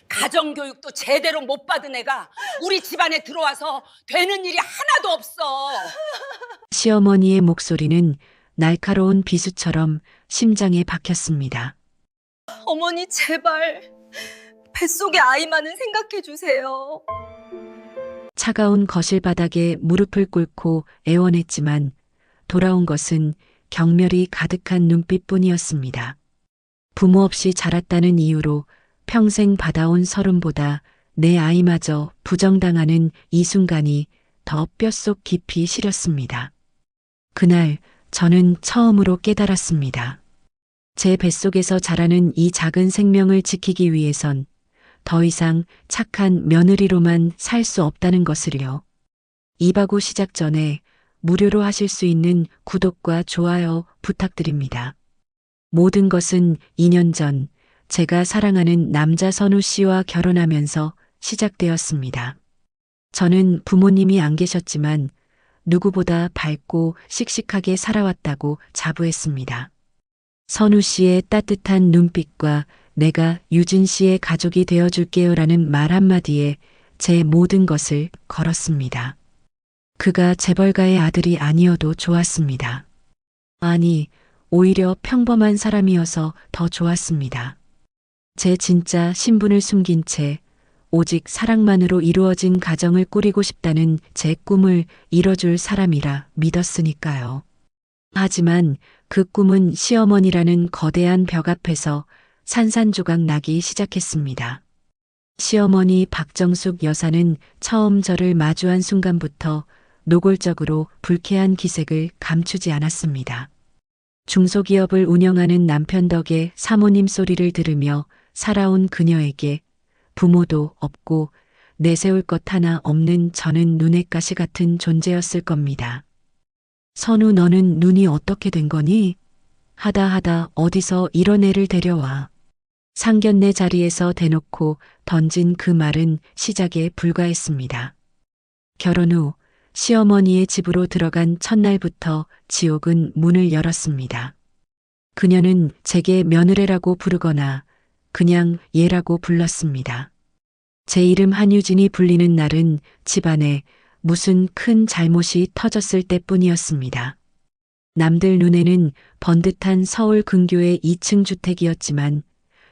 가정교육도 제대로 못 받은 애가 우리 집안에 들어와서 되는 일이 하나도 없어. 시어머니의 목소리는 날카로운 비수처럼 심장에 박혔습니다. 어머니 제발 뱃속의 아이만은 생각해 주세요. 차가운 거실 바닥에 무릎을 꿇고 애원했지만 돌아온 것은 경멸이 가득한 눈빛뿐이었습니다. 부모 없이 자랐다는 이유로 평생 받아온 서름보다 내 아이마저 부정당하는 이 순간이 더 뼛속 깊이 시렸습니다. 그날 저는 처음으로 깨달았습니다. 제 뱃속에서 자라는 이 작은 생명을 지키기 위해선 더 이상 착한 며느리로만 살 수 없다는 것을요. 이바구 시작 전에 무료로 하실 수 있는 구독과 좋아요 부탁드립니다. 모든 것은 2년 전 제가 사랑하는 남자 선우 씨와 결혼하면서 시작되었습니다. 저는 부모님이 안 계셨지만 누구보다 밝고 씩씩하게 살아왔다고 자부했습니다. 선우 씨의 따뜻한 눈빛과 내가 유진 씨의 가족이 되어줄게요라는 말 한마디에 제 모든 것을 걸었습니다. 그가 재벌가의 아들이 아니어도 좋았습니다. 아니, 오히려 평범한 사람이어서 더 좋았습니다. 제 진짜 신분을 숨긴 채 오직 사랑만으로 이루어진 가정을 꾸리고 싶다는 제 꿈을 이뤄줄 사람이라 믿었으니까요. 하지만 그 꿈은 시어머니라는 거대한 벽 앞에서 산산조각 나기 시작했습니다. 시어머니 박정숙 여사는 처음 저를 마주한 순간부터 노골적으로 불쾌한 기색을 감추지 않았습니다. 중소기업을 운영하는 남편 덕에 사모님 소리를 들으며 살아온 그녀에게 부모도 없고 내세울 것 하나 없는 저는 눈엣 가시 같은 존재였을 겁니다. 선우, 너는 눈이 어떻게 된 거니? 하다 어디서 이런 애를 데려와. 상견례 자리에서 대놓고 던진 그 말은 시작에 불과했습니다. 결혼 후 시어머니의 집으로 들어간 첫날부터 지옥은 문을 열었습니다. 그녀는 제게 며느리라고 부르거나 그냥 얘라고 불렀습니다. 제 이름 한유진이 불리는 날은 집안에 무슨 큰 잘못이 터졌을 때뿐이었습니다. 남들 눈에는 번듯한 서울 근교의 2층 주택이었지만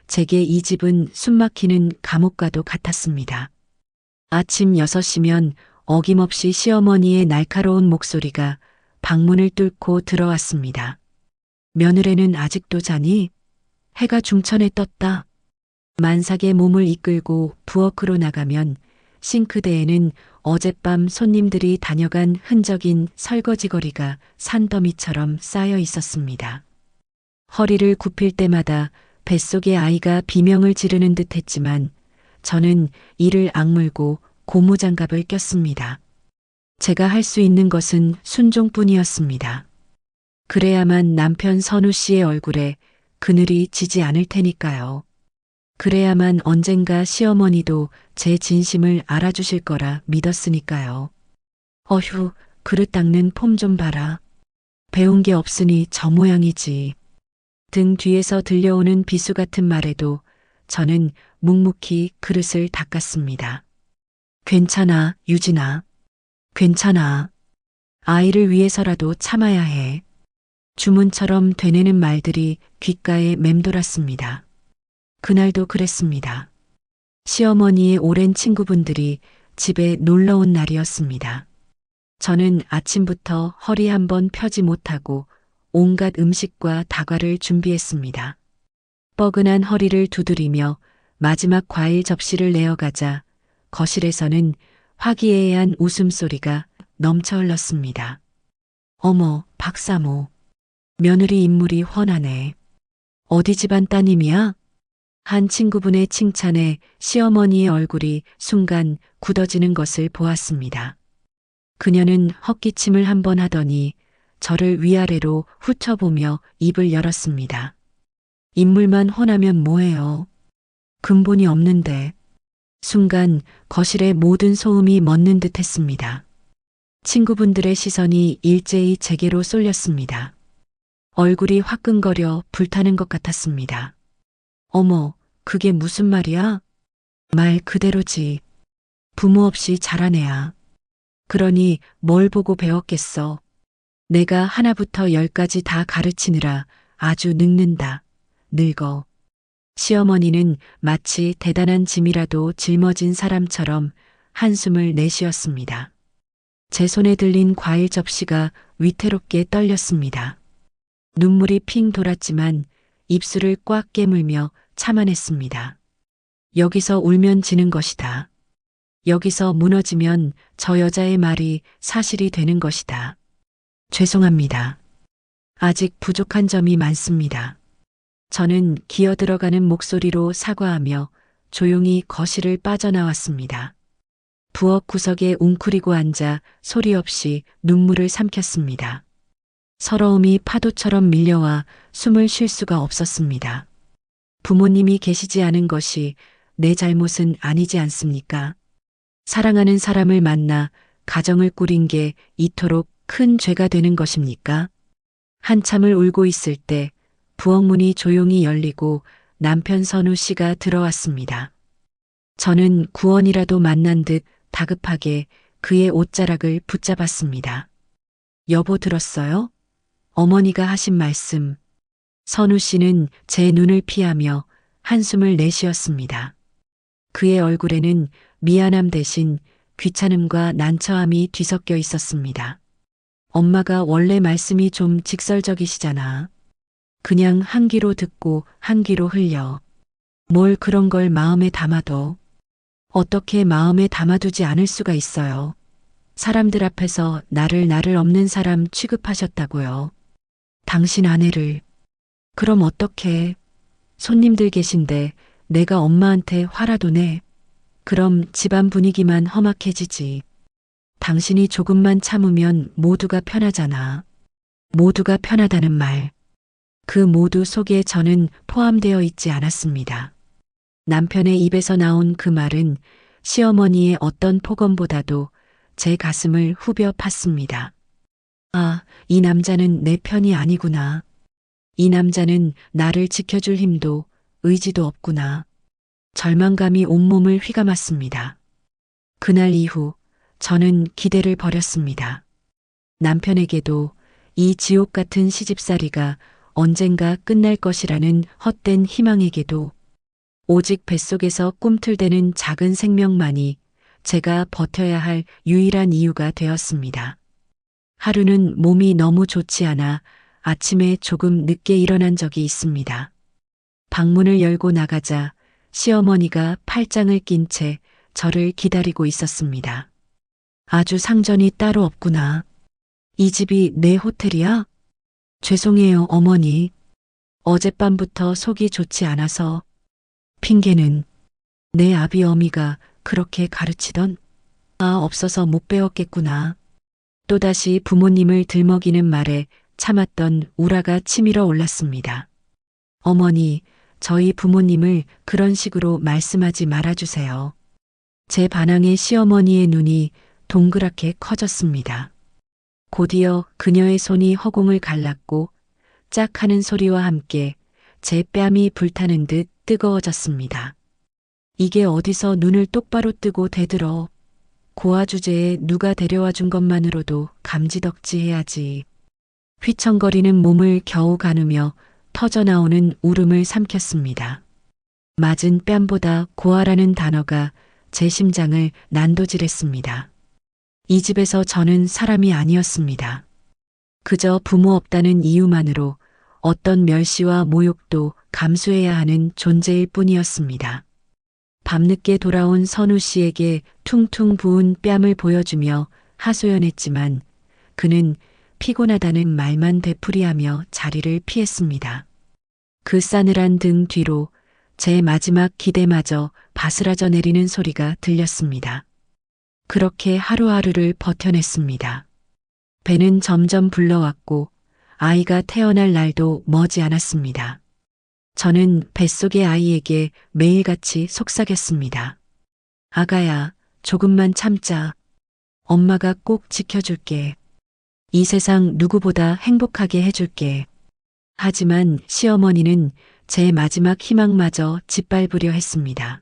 제게 이 집은 숨막히는 감옥과도 같았습니다. 아침 6시면 어김없이 시어머니의 날카로운 목소리가 방문을 뚫고 들어왔습니다. 며느리는 아직도 자니? 해가 중천에 떴다. 만삭의 몸을 이끌고 부엌으로 나가면 싱크대에는 어젯밤 손님들이 다녀간 흔적인 설거지거리가 산더미처럼 쌓여 있었습니다. 허리를 굽힐 때마다 뱃속의 아이가 비명을 지르는 듯 했지만 저는 이를 악물고 고무장갑을 꼈습니다. 제가 할 수 있는 것은 순종뿐이었습니다. 그래야만 남편 선우 씨의 얼굴에 그늘이 지지 않을 테니까요. 그래야만 언젠가 시어머니도 제 진심을 알아주실 거라 믿었으니까요. 어휴, 그릇 닦는 폼 좀 봐라. 배운 게 없으니 저 모양이지. 등 뒤에서 들려오는 비수 같은 말에도 저는 묵묵히 그릇을 닦았습니다. 괜찮아, 유진아. 괜찮아. 아이를 위해서라도 참아야 해. 주문처럼 되뇌는 말들이 귓가에 맴돌았습니다. 그날도 그랬습니다. 시어머니의 오랜 친구분들이 집에 놀러 온 날이었습니다. 저는 아침부터 허리 한번 펴지 못하고 온갖 음식과 다과를 준비했습니다. 뻐근한 허리를 두드리며 마지막 과일 접시를 내어가자 거실에서는 화기애애한 웃음소리가 넘쳐 흘렀습니다. 어머, 박사모. 며느리 인물이 훤하네. 어디 집안 따님이야? 한 친구분의 칭찬에 시어머니의 얼굴이 순간 굳어지는 것을 보았습니다. 그녀는 헛기침을 한번 하더니 저를 위아래로 훑어보며 입을 열었습니다. 인물만 훤하면 뭐해요? 근본이 없는데. 순간 거실의 모든 소음이 멎는 듯 했습니다. 친구분들의 시선이 일제히 제게로 쏠렸습니다. 얼굴이 화끈거려 불타는 것 같았습니다. 어머, 그게 무슨 말이야? 말 그대로지. 부모 없이 자란 애야. 그러니 뭘 보고 배웠겠어. 내가 하나부터 열까지 다 가르치느라 아주 늙는다. 늙어. 시어머니는 마치 대단한 짐이라도 짊어진 사람처럼 한숨을 내쉬었습니다. 제 손에 들린 과일 접시가 위태롭게 떨렸습니다. 눈물이 핑 돌았지만 입술을 꽉 깨물며 참아냈습니다. 여기서 울면 지는 것이다. 여기서 무너지면 저 여자의 말이 사실이 되는 것이다. 죄송합니다. 아직 부족한 점이 많습니다. 저는 기어들어가는 목소리로 사과하며 조용히 거실을 빠져나왔습니다. 부엌 구석에 웅크리고 앉아 소리 없이 눈물을 삼켰습니다. 서러움이 파도처럼 밀려와 숨을 쉴 수가 없었습니다. 부모님이 계시지 않은 것이 내 잘못은 아니지 않습니까? 사랑하는 사람을 만나 가정을 꾸린 게 이토록 큰 죄가 되는 것입니까? 한참을 울고 있을 때 부엌 문이 조용히 열리고 남편 선우 씨가 들어왔습니다. 저는 구원이라도 만난 듯 다급하게 그의 옷자락을 붙잡았습니다. 여보 들었어요? 어머니가 하신 말씀. 선우 씨는 제 눈을 피하며 한숨을 내쉬었습니다. 그의 얼굴에는 미안함 대신 귀찮음과 난처함이 뒤섞여 있었습니다. 엄마가 원래 말씀이 좀 직설적이시잖아. 그냥 한 귀로 듣고 한 귀로 흘려. 뭘 그런 걸 마음에 담아둬. 어떻게 마음에 담아두지 않을 수가 있어요. 사람들 앞에서 나를 없는 사람 취급하셨다고요. 당신 아내를. 그럼 어떡해. 손님들 계신데 내가 엄마한테 화라도 내. 그럼 집안 분위기만 험악해지지. 당신이 조금만 참으면 모두가 편하잖아. 모두가 편하다는 말. 그 모두 속에 저는 포함되어 있지 않았습니다. 남편의 입에서 나온 그 말은 시어머니의 어떤 폭언보다도 제 가슴을 후벼 팠습니다. 아, 이 남자는 내 편이 아니구나. 이 남자는 나를 지켜줄 힘도 의지도 없구나. 절망감이 온몸을 휘감았습니다. 그날 이후 저는 기대를 버렸습니다. 남편에게도 이 지옥 같은 시집살이가 언젠가 끝날 것이라는 헛된 희망에게도 오직 뱃속에서 꿈틀대는 작은 생명만이 제가 버텨야 할 유일한 이유가 되었습니다. 하루는 몸이 너무 좋지 않아 아침에 조금 늦게 일어난 적이 있습니다. 방문을 열고 나가자 시어머니가 팔짱을 낀 채 저를 기다리고 있었습니다. 아주 상전이 따로 없구나. 이 집이 내 호텔이야? 죄송해요, 어머니. 어젯밤부터 속이 좋지 않아서. 핑계는 내 아비 어미가 그렇게 가르치던 없어서 못 배웠겠구나. 또다시 부모님을 들먹이는 말에 참았던 우라가 치밀어 올랐습니다. 어머니, 저희 부모님을 그런 식으로 말씀하지 말아주세요. 제 반항에 시어머니의 눈이 동그랗게 커졌습니다. 곧이어 그녀의 손이 허공을 갈랐고 짝 하는 소리와 함께 제 뺨이 불타는 듯 뜨거워졌습니다. 이게 어디서 눈을 똑바로 뜨고 대들어. 고아 주제에 누가 데려와 준 것만으로도 감지덕지해야지. 휘청거리는 몸을 겨우 가누며 터져나오는 울음을 삼켰습니다. 맞은 뺨보다 고아라는 단어가 제 심장을 난도질했습니다. 이 집에서 저는 사람이 아니었습니다. 그저 부모 없다는 이유만으로 어떤 멸시와 모욕도 감수해야 하는 존재일 뿐이었습니다. 밤늦게 돌아온 선우 씨에게 퉁퉁 부은 뺨을 보여주며 하소연했지만 그는 피곤하다는 말만 되풀이하며 자리를 피했습니다. 그 싸늘한 등 뒤로 제 마지막 기대마저 바스라져 내리는 소리가 들렸습니다. 그렇게 하루하루를 버텨냈습니다. 배는 점점 불러왔고 아이가 태어날 날도 머지 않았습니다. 저는 뱃속의 아이에게 매일같이 속삭였습니다. 아가야, 조금만 참자. 엄마가 꼭 지켜줄게. 이 세상 누구보다 행복하게 해줄게. 하지만 시어머니는 제 마지막 희망마저 짓밟으려 했습니다.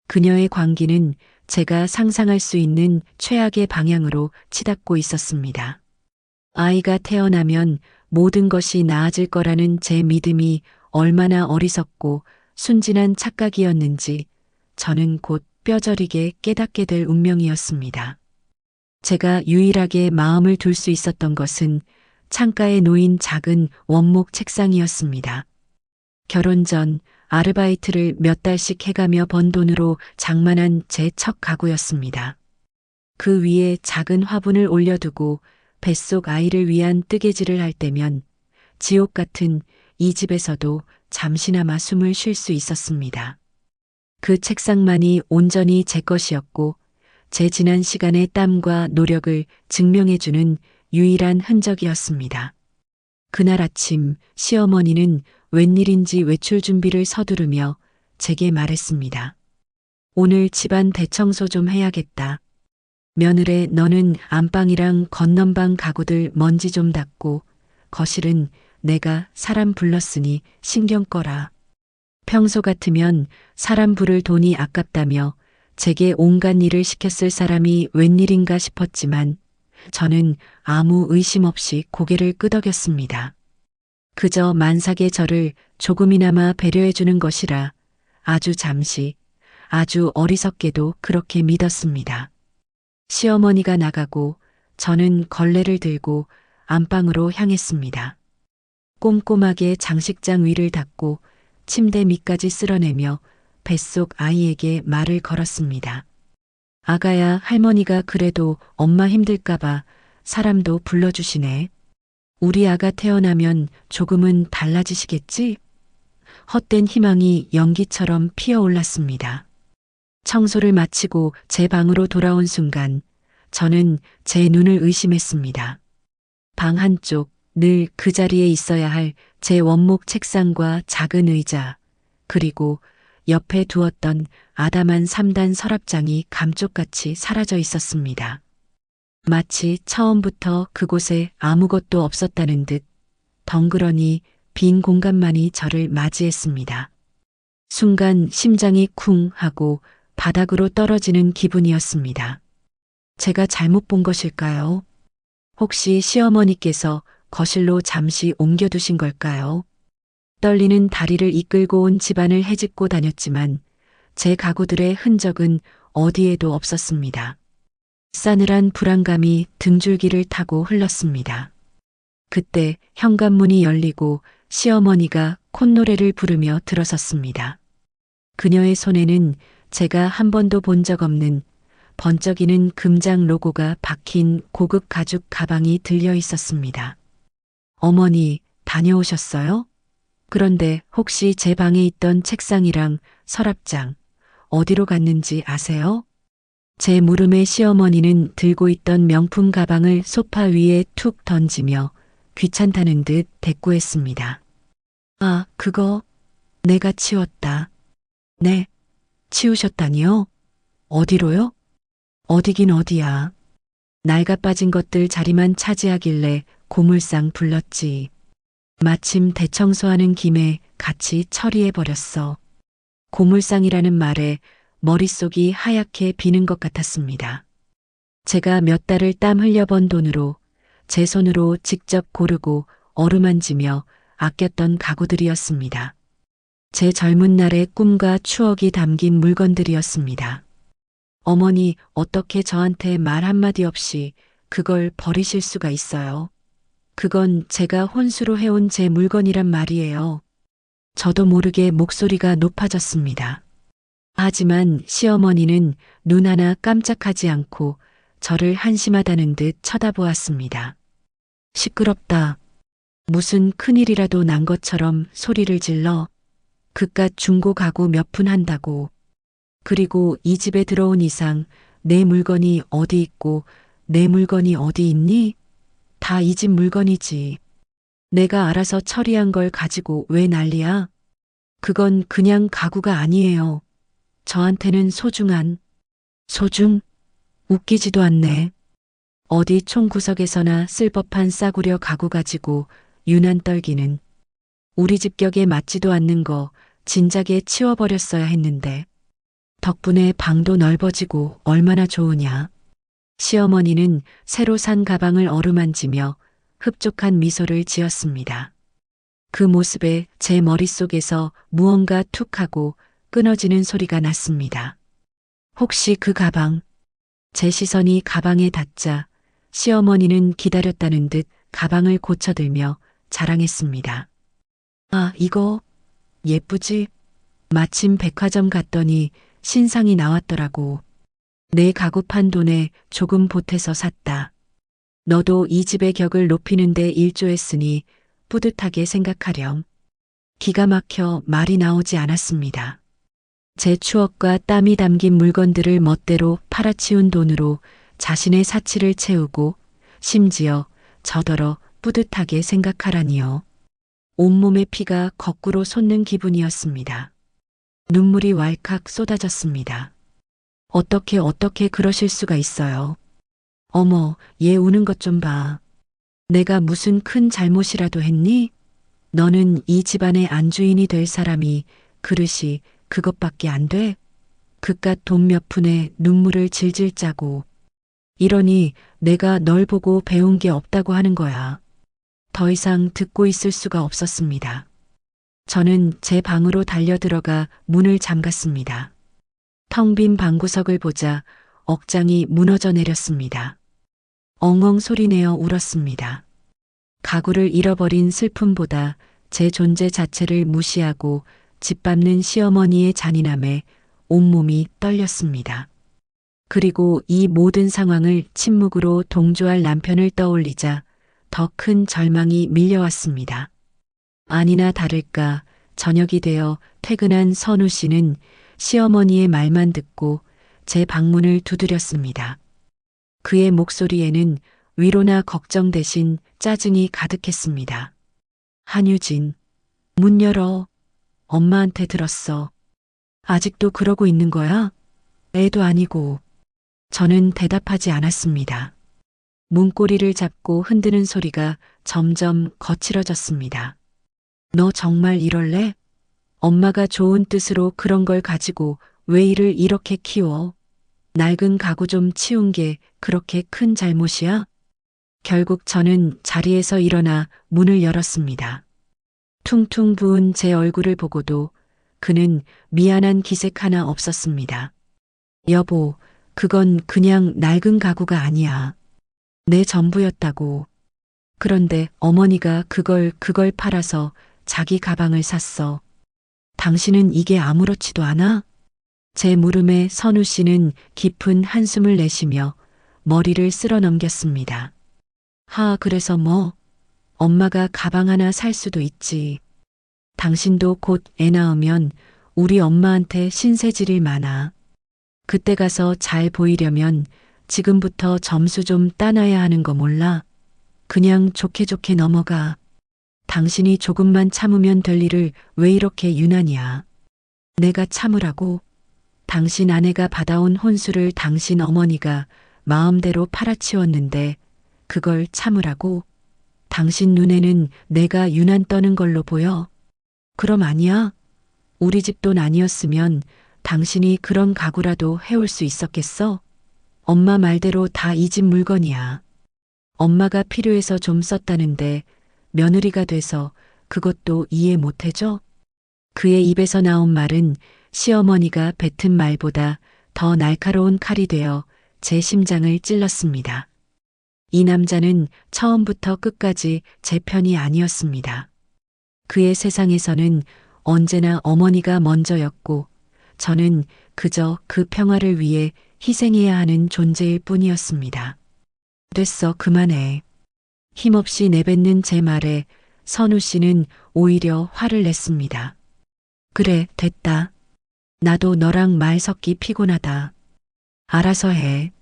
그녀의 광기는 제가 상상할 수 있는 최악의 방향으로 치닫고 있었습니다. 아이가 태어나면 모든 것이 나아질 거라는 제 믿음이 얼마나 어리석고 순진한 착각이었는지 저는 곧 뼈저리게 깨닫게 될 운명이었습니다. 제가 유일하게 마음을 둘 수 있었던 것은 창가에 놓인 작은 원목 책상이었습니다. 결혼 전 아르바이트를 몇 달씩 해가며 번 돈으로 장만한 제 첫 가구였습니다. 그 위에 작은 화분을 올려두고 뱃속 아이를 위한 뜨개질을 할 때면 지옥 같은 이 집에서도 잠시나마 숨을 쉴 수 있었습니다. 그 책상만이 온전히 제 것이었고 제 지난 시간의 땀과 노력을 증명해주는 유일한 흔적이었습니다. 그날 아침 시어머니는 웬일인지 외출 준비를 서두르며 제게 말했습니다. 오늘 집안 대청소 좀 해야겠다. 며느래 너는 안방이랑 건넌방 가구들 먼지 좀 닦고 거실은 내가 사람 불렀으니 신경 꺼라. 평소 같으면 사람 부를 돈이 아깝다며 제게 온갖 일을 시켰을 사람이 웬일인가 싶었지만 저는 아무 의심 없이 고개를 끄덕였습니다. 그저 만삭의 저를 조금이나마 배려해주는 것이라 아주 잠시, 아주 어리석게도 그렇게 믿었습니다. 시어머니가 나가고 저는 걸레를 들고 안방으로 향했습니다. 꼼꼼하게 장식장 위를 닦고 침대 밑까지 쓸어내며 뱃속 아이에게 말을 걸었습니다. 아가야, 할머니가 그래도 엄마 힘들까봐 사람도 불러주시네. 우리 아가 태어나면 조금은 달라지시겠지? 헛된 희망이 연기처럼 피어올랐습니다. 청소를 마치고 제 방으로 돌아온 순간 저는 제 눈을 의심했습니다. 방 한쪽 늘 그 자리에 있어야 할 제 원목 책상과 작은 의자, 그리고 옆에 두었던 아담한 3단 서랍장이 감쪽같이 사라져 있었습니다. 마치 처음부터 그곳에 아무것도 없었다는 듯 덩그러니 빈 공간만이 저를 맞이했습니다. 순간 심장이 쿵 하고 바닥으로 떨어지는 기분이었습니다. 제가 잘못 본 것일까요? 혹시 시어머니께서 거실로 잠시 옮겨두신 걸까요? 떨리는 다리를 이끌고 온 집안을 헤집고 다녔지만 제 가구들의 흔적은 어디에도 없었습니다. 싸늘한 불안감이 등줄기를 타고 흘렀습니다. 그때 현관문이 열리고 시어머니가 콧노래를 부르며 들어섰습니다. 그녀의 손에는 제가 한 번도 본 적 없는 번쩍이는 금장 로고가 박힌 고급 가죽 가방이 들려 있었습니다. 어머니, 다녀오셨어요? 그런데 혹시 제 방에 있던 책상이랑 서랍장 어디로 갔는지 아세요? 제 물음에 시어머니는 들고 있던 명품 가방을 소파 위에 툭 던지며 귀찮다는 듯 대꾸했습니다. 아, 그거 내가 치웠다. 네, 치우셨다니요? 어디로요? 어디긴 어디야. 낡아 빠진 것들 자리만 차지하길래 고물상 불렀지. 마침 대청소하는 김에 같이 처리해버렸어. 고물상이라는 말에 머릿속이 하얗게 비는 것 같았습니다. 제가 몇 달을 땀 흘려번 돈으로 제 손으로 직접 고르고 어루만지며 아꼈던 가구들이었습니다. 제 젊은 날의 꿈과 추억이 담긴 물건들이었습니다. 어머니, 어떻게 저한테 말 한마디 없이 그걸 버리실 수가 있어요? 그건 제가 혼수로 해온 제 물건이란 말이에요. 저도 모르게 목소리가 높아졌습니다. 하지만 시어머니는 눈 하나 깜짝하지 않고 저를 한심하다는 듯 쳐다보았습니다. 시끄럽다. 무슨 큰일이라도 난 것처럼 소리를 질러 그깟 중고 가구 몇 푼 한다고. 그리고 이 집에 들어온 이상 내 물건이 어디 있고 내 물건이 어디 있니? 다 이 집 물건이지. 내가 알아서 처리한 걸 가지고 왜 난리야? 그건 그냥 가구가 아니에요. 저한테는 소중한. 소중? 웃기지도 않네. 어디 총구석에서나 쓸 법한 싸구려 가구 가지고 유난 떨기는. 우리 집 격에 맞지도 않는 거 진작에 치워버렸어야 했는데. 덕분에 방도 넓어지고 얼마나 좋으냐. 시어머니는 새로 산 가방을 어루만지며 흡족한 미소를 지었습니다. 그 모습에 제 머릿속에서 무언가 툭 하고 끊어지는 소리가 났습니다. 혹시 그 가방? 제 시선이 가방에 닿자 시어머니는 기다렸다는 듯 가방을 고쳐들며 자랑했습니다. 아, 이거 예쁘지? 마침 백화점 갔더니 신상이 나왔더라고. 내 가구판 돈에 조금 보태서 샀다. 너도 이 집의 격을 높이는 데 일조했으니 뿌듯하게 생각하렴. 기가 막혀 말이 나오지 않았습니다. 제 추억과 땀이 담긴 물건들을 멋대로 팔아치운 돈으로 자신의 사치를 채우고 심지어 저더러 뿌듯하게 생각하라니요. 온몸의 피가 거꾸로 솟는 기분이었습니다. 눈물이 왈칵 쏟아졌습니다. 어떻게 그러실 수가 있어요. 어머, 얘 우는 것 좀 봐. 내가 무슨 큰 잘못이라도 했니? 너는 이 집안의 안주인이 될 사람이 그릇이 그것밖에 안 돼? 그깟 돈 몇 푼에 눈물을 질질 짜고. 이러니 내가 널 보고 배운 게 없다고 하는 거야. 더 이상 듣고 있을 수가 없었습니다. 저는 제 방으로 달려들어가 문을 잠갔습니다. 텅 빈 방구석을 보자 억장이 무너져 내렸습니다. 엉엉 소리내어 울었습니다. 가구를 잃어버린 슬픔보다 제 존재 자체를 무시하고 짓밟는 시어머니의 잔인함에 온몸이 떨렸습니다. 그리고 이 모든 상황을 침묵으로 동조할 남편을 떠올리자 더 큰 절망이 밀려왔습니다. 아니나 다를까 저녁이 되어 퇴근한 선우 씨는 시어머니의 말만 듣고 제 방문을 두드렸습니다. 그의 목소리에는 위로나 걱정 대신 짜증이 가득했습니다. 한유진, 문 열어. 엄마한테 들었어. 아직도 그러고 있는 거야? 애도 아니고. 저는 대답하지 않았습니다. 문고리를 잡고 흔드는 소리가 점점 거칠어졌습니다. 너 정말 이럴래? 엄마가 좋은 뜻으로 그런 걸 가지고 왜 이를 이렇게 키워? 낡은 가구 좀 치운 게 그렇게 큰 잘못이야? 결국 저는 자리에서 일어나 문을 열었습니다. 퉁퉁 부은 제 얼굴을 보고도 그는 미안한 기색 하나 없었습니다. 여보, 그건 그냥 낡은 가구가 아니야. 내 전부였다고. 그런데 어머니가 그걸 팔아서 자기 가방을 샀어. 당신은 이게 아무렇지도 않아? 제 물음에 선우 씨는 깊은 한숨을 내쉬며 머리를 쓸어 넘겼습니다. 그래서 뭐? 엄마가 가방 하나 살 수도 있지. 당신도 곧 애 낳으면 우리 엄마한테 신세질이 많아. 그때 가서 잘 보이려면 지금부터 점수 좀 따놔야 하는 거 몰라? 그냥 좋게 넘어가. 당신이 조금만 참으면 될 일을 왜 이렇게 유난이야? 내가 참으라고? 당신 아내가 받아온 혼수를 당신 어머니가 마음대로 팔아치웠는데 그걸 참으라고? 당신 눈에는 내가 유난 떠는 걸로 보여? 그럼 아니야? 우리 집 돈 아니었으면 당신이 그런 가구라도 해올 수 있었겠어? 엄마 말대로 다 이 집 물건이야. 엄마가 필요해서 좀 썼다는데 며느리가 돼서 그것도 이해 못 해줘? 그의 입에서 나온 말은 시어머니가 뱉은 말보다 더 날카로운 칼이 되어 제 심장을 찔렀습니다. 이 남자는 처음부터 끝까지 제 편이 아니었습니다. 그의 세상에서는 언제나 어머니가 먼저였고 저는 그저 그 평화를 위해 희생해야 하는 존재일 뿐이었습니다. 됐어, 그만해. 힘없이 내뱉는 제 말에 선우 씨는 오히려 화를 냈습니다. 그래, 됐다. 나도 너랑 말 섞기 피곤하다. 알아서 해.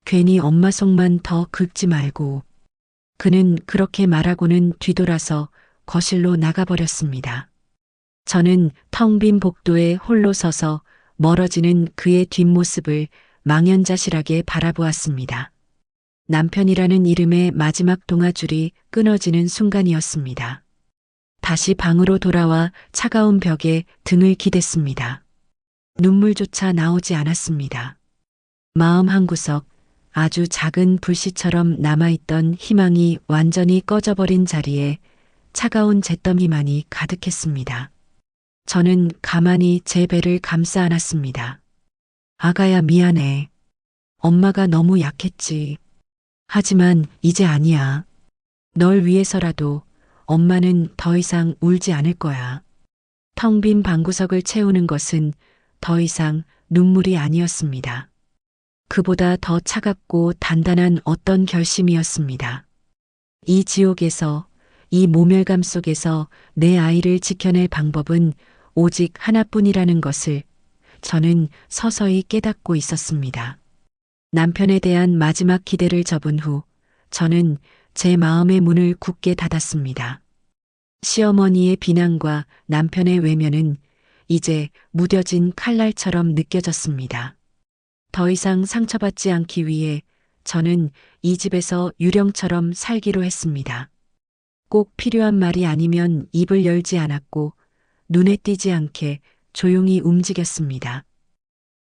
괜히 엄마 속만 더 긁지 말고. 그는 그렇게 말하고는 뒤돌아서 거실로 나가버렸습니다. 저는 텅 빈 복도에 홀로 서서 멀어지는 그의 뒷모습을 망연자실하게 바라보았습니다. 남편이라는 이름의 마지막 동아줄이 끊어지는 순간이었습니다. 다시 방으로 돌아와 차가운 벽에 등을 기댔습니다. 눈물조차 나오지 않았습니다. 마음 한구석, 아주 작은 불씨처럼 남아있던 희망이 완전히 꺼져버린 자리에 차가운 잿더미만이 가득했습니다. 저는 가만히 제 배를 감싸 안았습니다. 아가야, 미안해. 엄마가 너무 약했지. 하지만 이제 아니야. 널 위해서라도 엄마는 더 이상 울지 않을 거야. 텅 빈 방구석을 채우는 것은 더 이상 눈물이 아니었습니다. 그보다 더 차갑고 단단한 어떤 결심이었습니다. 이 지옥에서, 이 모멸감 속에서 내 아이를 지켜낼 방법은 오직 하나뿐이라는 것을 저는 서서히 깨닫고 있었습니다. 남편에 대한 마지막 기대를 접은 후 저는 제 마음의 문을 굳게 닫았습니다. 시어머니의 비난과 남편의 외면은 이제 무뎌진 칼날처럼 느껴졌습니다. 더 이상 상처받지 않기 위해 저는 이 집에서 유령처럼 살기로 했습니다. 꼭 필요한 말이 아니면 입을 열지 않았고 눈에 띄지 않게 조용히 움직였습니다.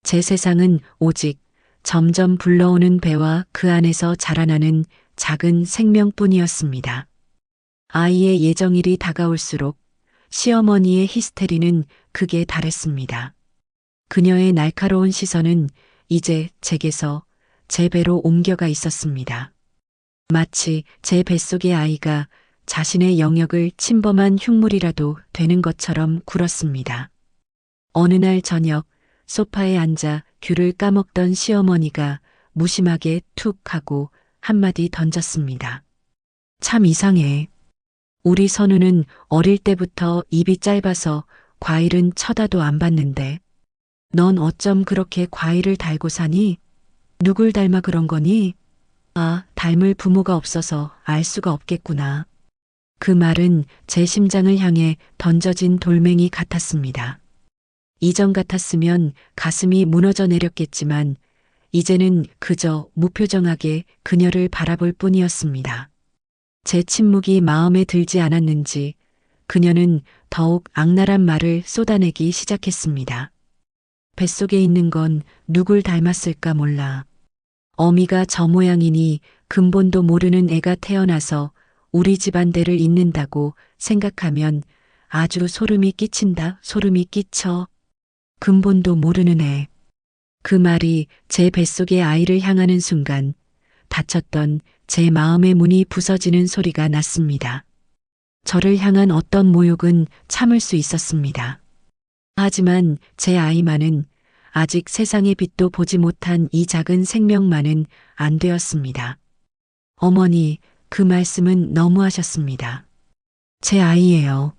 제 세상은 오직 점점 불러오는 배와 그 안에서 자라나는 작은 생명뿐이었습니다. 아이의 예정일이 다가올수록 시어머니의 히스테리는 극에 달했습니다. 그녀의 날카로운 시선은 이제 제게서 제 배로 옮겨가 있었습니다. 마치 제 뱃속의 아이가 자신의 영역을 침범한 흉물이라도 되는 것처럼 굴었습니다. 어느 날 저녁 소파에 앉아 귤을 까먹던 시어머니가 무심하게 툭 하고 한마디 던졌습니다. 참 이상해. 우리 선우는 어릴 때부터 입이 짧아서 과일은 쳐다도 안 봤는데 넌 어쩜 그렇게 과일을 달고 사니? 누굴 닮아 그런 거니? 아, 닮을 부모가 없어서 알 수가 없겠구나. 그 말은 제 심장을 향해 던져진 돌멩이 같았습니다. 이전 같았으면 가슴이 무너져 내렸겠지만 이제는 그저 무표정하게 그녀를 바라볼 뿐이었습니다. 제 침묵이 마음에 들지 않았는지 그녀는 더욱 악랄한 말을 쏟아내기 시작했습니다. 뱃속에 있는 건 누굴 닮았을까 몰라. 어미가 저 모양이니 근본도 모르는 애가 태어나서 우리 집안 대를 잇는다고 생각하면 아주 소름이 끼친다, 소름이 끼쳐. 근본도 모르는 애. 그 말이 제 뱃속의 아이를 향하는 순간 닫혔던 제 마음의 문이 부서지는 소리가 났습니다. 저를 향한 어떤 모욕은 참을 수 있었습니다. 하지만 제 아이만은 아직 세상의 빛도 보지 못한 이 작은 생명만은 안 되었습니다. 어머니, 그 말씀은 너무하셨습니다. 제 아이예요.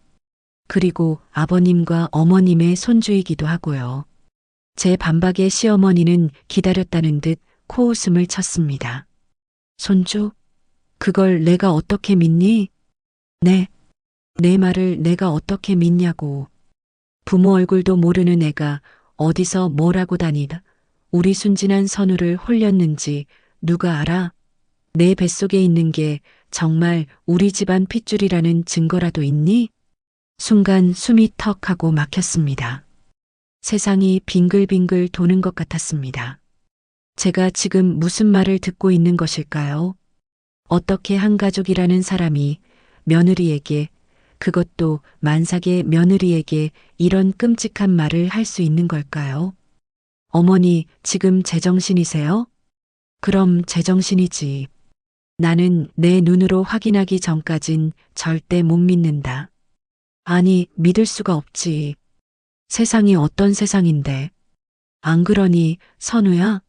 그리고 아버님과 어머님의 손주이기도 하고요. 제 반박에 시어머니는 기다렸다는 듯 코웃음을 쳤습니다. 손주? 그걸 내가 어떻게 믿니? 네. 내 말을 내가 어떻게 믿냐고. 부모 얼굴도 모르는 애가 어디서 뭐라고 다니다 우리 순진한 선우를 홀렸는지 누가 알아? 내 뱃속에 있는 게 정말 우리 집안 핏줄이라는 증거라도 있니? 순간 숨이 턱 하고 막혔습니다. 세상이 빙글빙글 도는 것 같았습니다. 제가 지금 무슨 말을 듣고 있는 것일까요? 어떻게 한 가족이라는 사람이 며느리에게, 그것도 만삭의 며느리에게 이런 끔찍한 말을 할 수 있는 걸까요? 어머니, 지금 제정신이세요? 그럼 제정신이지. 나는 내 눈으로 확인하기 전까진 절대 못 믿는다. 아니, 믿을 수가 없지. 세상이 어떤 세상인데. 안 그러니, 선우야?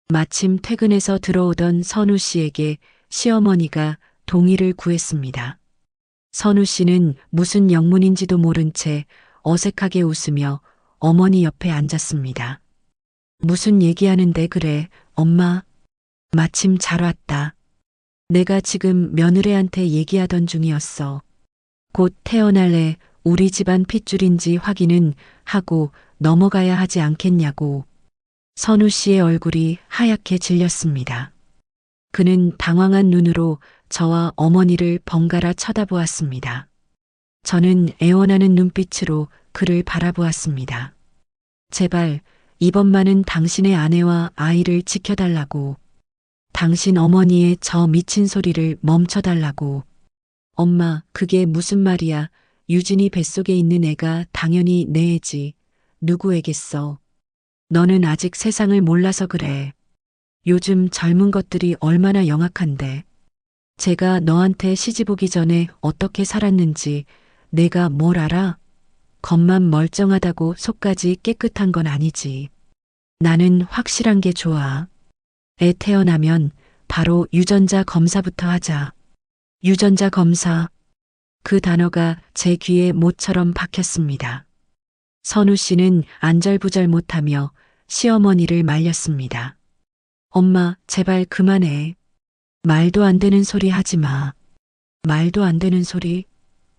마침 퇴근해서 들어오던 선우 씨에게 시어머니가 동의를 구했습니다. 선우 씨는 무슨 영문인지도 모른 채 어색하게 웃으며 어머니 옆에 앉았습니다. 무슨 얘기하는데 그래, 엄마? 마침 잘 왔다. 내가 지금 며느리한테 얘기하던 중이었어. 곧 태어날 애 우리 집안 핏줄인지 확인은 하고 넘어가야 하지 않겠냐고. 선우 씨의 얼굴이 하얗게 질렸습니다. 그는 당황한 눈으로 저와 어머니를 번갈아 쳐다보았습니다. 저는 애원하는 눈빛으로 그를 바라보았습니다. 제발 이번만은 당신의 아내와 아이를 지켜달라고. 당신 어머니의 저 미친 소리를 멈춰달라고. 엄마, 그게 무슨 말이야. 유진이 뱃속에 있는 애가 당연히 내 애지. 누구애겠어. 너는 아직 세상을 몰라서 그래. 요즘 젊은 것들이 얼마나 영악한데. 제가 너한테 시집 오기 전에 어떻게 살았는지 내가 뭘 알아? 겉만 멀쩡하다고 속까지 깨끗한 건 아니지. 나는 확실한 게 좋아. 애 태어나면 바로 유전자 검사부터 하자. 유전자 검사. 그 단어가 제 귀에 못처럼 박혔습니다. 선우 씨는 안절부절 못하며 시어머니를 말렸습니다. 엄마, 제발 그만해. 말도 안 되는 소리 하지 마. 말도 안 되는 소리?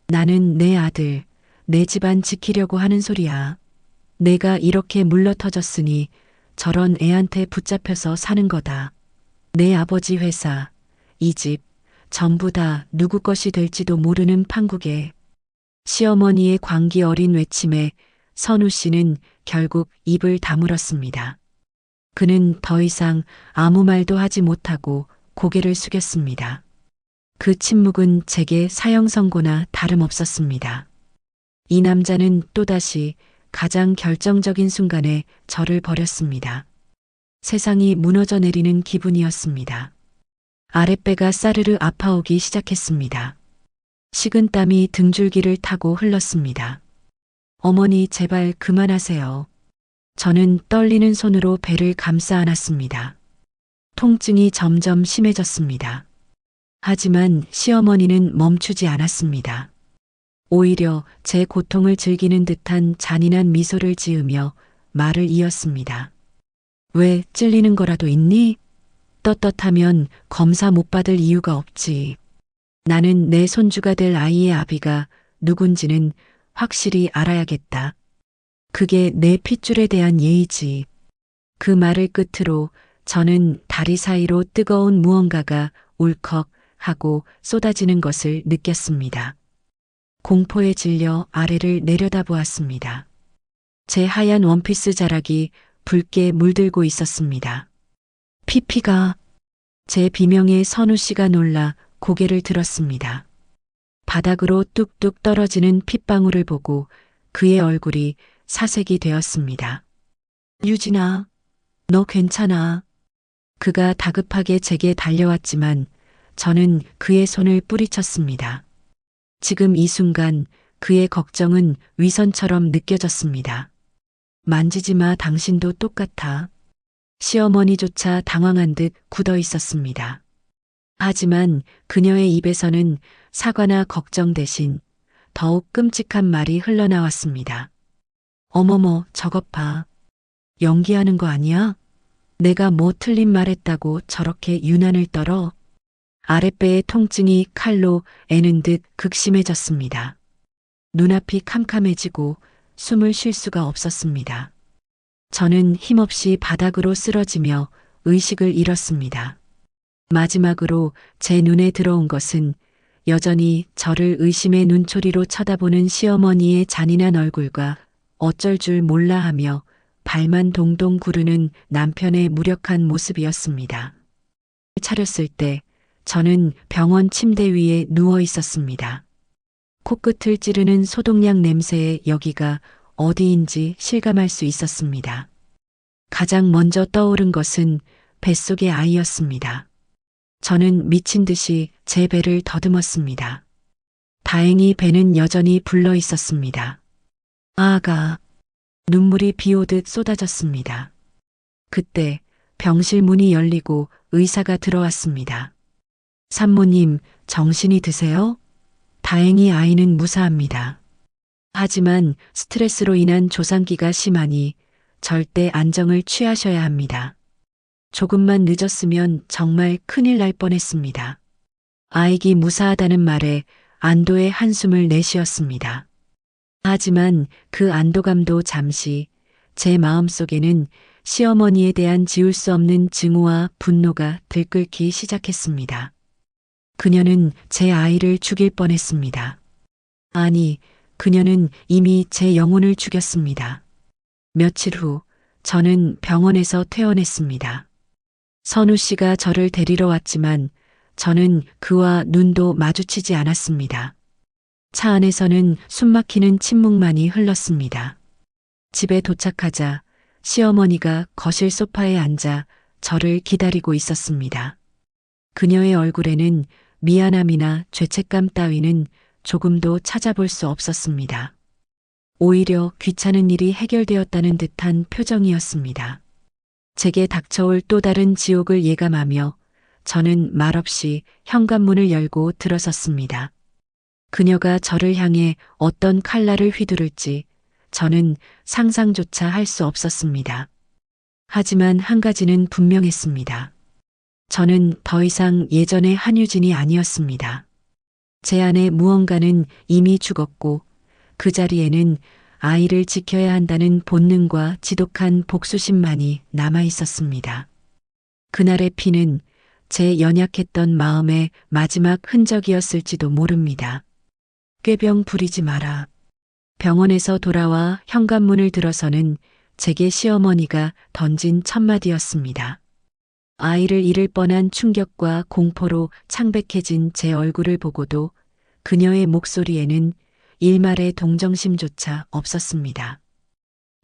나는 내 아들, 내 집안 지키려고 하는 소리야. 내가 이렇게 물러터졌으니 저런 애한테 붙잡혀서 사는 거다. 내 아버지 회사, 이 집, 전부 다 누구 것이 될지도 모르는 판국에. 시어머니의 광기 어린 외침에 선우 씨는 결국 입을 다물었습니다. 그는 더 이상 아무 말도 하지 못하고 고개를 숙였습니다. 그 침묵은 제게 사형 선고나 다름없었습니다. 이 남자는 또다시 가장 결정적인 순간에 저를 버렸습니다. 세상이 무너져 내리는 기분이었습니다. 아랫배가 싸르르 아파오기 시작했습니다. 식은땀이 등줄기를 타고 흘렀습니다. 어머니, 제발 그만하세요. 저는 떨리는 손으로 배를 감싸 안았습니다. 통증이 점점 심해졌습니다. 하지만 시어머니는 멈추지 않았습니다. 오히려 제 고통을 즐기는 듯한 잔인한 미소를 지으며 말을 이었습니다. 왜 찔리는 거라도 있니? 떳떳하면 검사 못 받을 이유가 없지. 나는 내 손주가 될 아이의 아비가 누군지는 확실히 알아야겠다. 그게 내 핏줄에 대한 예의지. 그 말을 끝으로 저는 다리 사이로 뜨거운 무언가가 울컥 하고 쏟아지는 것을 느꼈습니다. 공포에 질려 아래를 내려다보았습니다. 제 하얀 원피스 자락이 붉게 물들고 있었습니다. 피피가. 제 비명에 선우 씨가 놀라 고개를 들었습니다. 바닥으로 뚝뚝 떨어지는 핏방울을 보고 그의 얼굴이 사색이 되었습니다. 유진아, 너 괜찮아. 그가 다급하게 제게 달려왔지만 저는 그의 손을 뿌리쳤습니다. 지금 이 순간 그의 걱정은 위선처럼 느껴졌습니다. 만지지 마, 당신도 똑같아. 시어머니조차 당황한 듯 굳어 있었습니다. 하지만 그녀의 입에서는 사과나 걱정 대신 더욱 끔찍한 말이 흘러나왔습니다. 어머머, 저것 봐. 연기하는 거 아니야? 내가 뭐 틀린 말 했다고 저렇게 유난을 떨어? 아랫배의 통증이 칼로 애는 듯 극심해졌습니다. 눈앞이 캄캄해지고 숨을 쉴 수가 없었습니다. 저는 힘없이 바닥으로 쓰러지며 의식을 잃었습니다. 마지막으로 제 눈에 들어온 것은 여전히 저를 의심의 눈초리로 쳐다보는 시어머니의 잔인한 얼굴과 어쩔 줄 몰라 하며 발만 동동 구르는 남편의 무력한 모습이었습니다. 차렸을 때 저는 병원 침대 위에 누워 있었습니다. 코끝을 찌르는 소독약 냄새에 여기가 어디인지 실감할 수 있었습니다. 가장 먼저 떠오른 것은 뱃속의 아이였습니다. 저는 미친 듯이 제 배를 더듬었습니다. 다행히 배는 여전히 불러 있었습니다. 아가. 눈물이 비오듯 쏟아졌습니다. 그때 병실 문이 열리고 의사가 들어왔습니다. 산모님, 정신이 드세요? 다행히 아이는 무사합니다. 하지만 스트레스로 인한 조상기가 심하니 절대 안정을 취하셔야 합니다. 조금만 늦었으면 정말 큰일 날 뻔했습니다. 아이기 무사하다는 말에 안도의 한숨을 내쉬었습니다. 하지만 그 안도감도 잠시 제 마음속에는 시어머니에 대한 지울 수 없는 증오와 분노가 들끓기 시작했습니다. 그녀는 제 아이를 죽일 뻔했습니다. 아니, 그녀는 이미 제 영혼을 죽였습니다. 며칠 후 저는 병원에서 퇴원했습니다. 선우 씨가 저를 데리러 왔지만 저는 그와 눈도 마주치지 않았습니다. 차 안에서는 숨막히는 침묵만이 흘렀습니다. 집에 도착하자 시어머니가 거실 소파에 앉아 저를 기다리고 있었습니다. 그녀의 얼굴에는 미안함이나 죄책감 따위는 조금도 찾아볼 수 없었습니다. 오히려 귀찮은 일이 해결되었다는 듯한 표정이었습니다. 제게 닥쳐올 또 다른 지옥을 예감하며 저는 말없이 현관문을 열고 들어섰습니다. 그녀가 저를 향해 어떤 칼날을 휘두를지 저는 상상조차 할 수 없었습니다. 하지만 한 가지는 분명했습니다. 저는 더 이상 예전의 한유진이 아니었습니다. 제 안에 무언가는 이미 죽었고 그 자리에는 아이를 지켜야 한다는 본능과 지독한 복수심만이 남아 있었습니다. 그날의 피는 제 연약했던 마음의 마지막 흔적이었을지도 모릅니다. 꾀병 부리지 마라. 병원에서 돌아와 현관문을 들어서는 제게 시어머니가 던진 첫마디였습니다. 아이를 잃을 뻔한 충격과 공포로 창백해진 제 얼굴을 보고도 그녀의 목소리에는 일말의 동정심조차 없었습니다.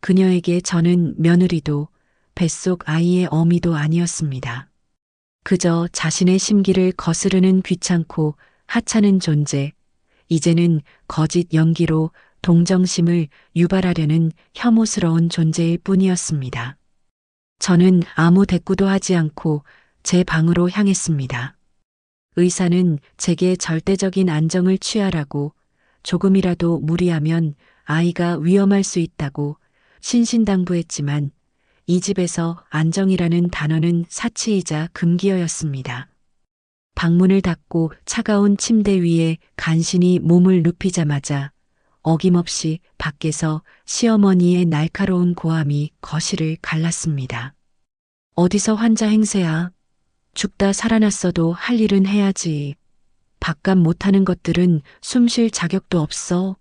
그녀에게 저는 며느리도 뱃속 아이의 어미도 아니었습니다. 그저 자신의 심기를 거스르는 귀찮고 하찮은 존재, 이제는 거짓 연기로 동정심을 유발하려는 혐오스러운 존재일 뿐이었습니다. 저는 아무 대꾸도 하지 않고 제 방으로 향했습니다. 의사는 제게 절대적인 안정을 취하라고 조금이라도 무리하면 아이가 위험할 수 있다고 신신당부했지만 이 집에서 안정이라는 단어는 사치이자 금기어였습니다. 방문을 닫고 차가운 침대 위에 간신히 몸을 눕히자마자 어김없이 밖에서 시어머니의 날카로운 고함이 거실을 갈랐습니다. 어디서 환자 행세야? 죽다 살아났어도 할 일은 해야지. 밥값 못하는 것들은 숨 쉴 자격도 없어.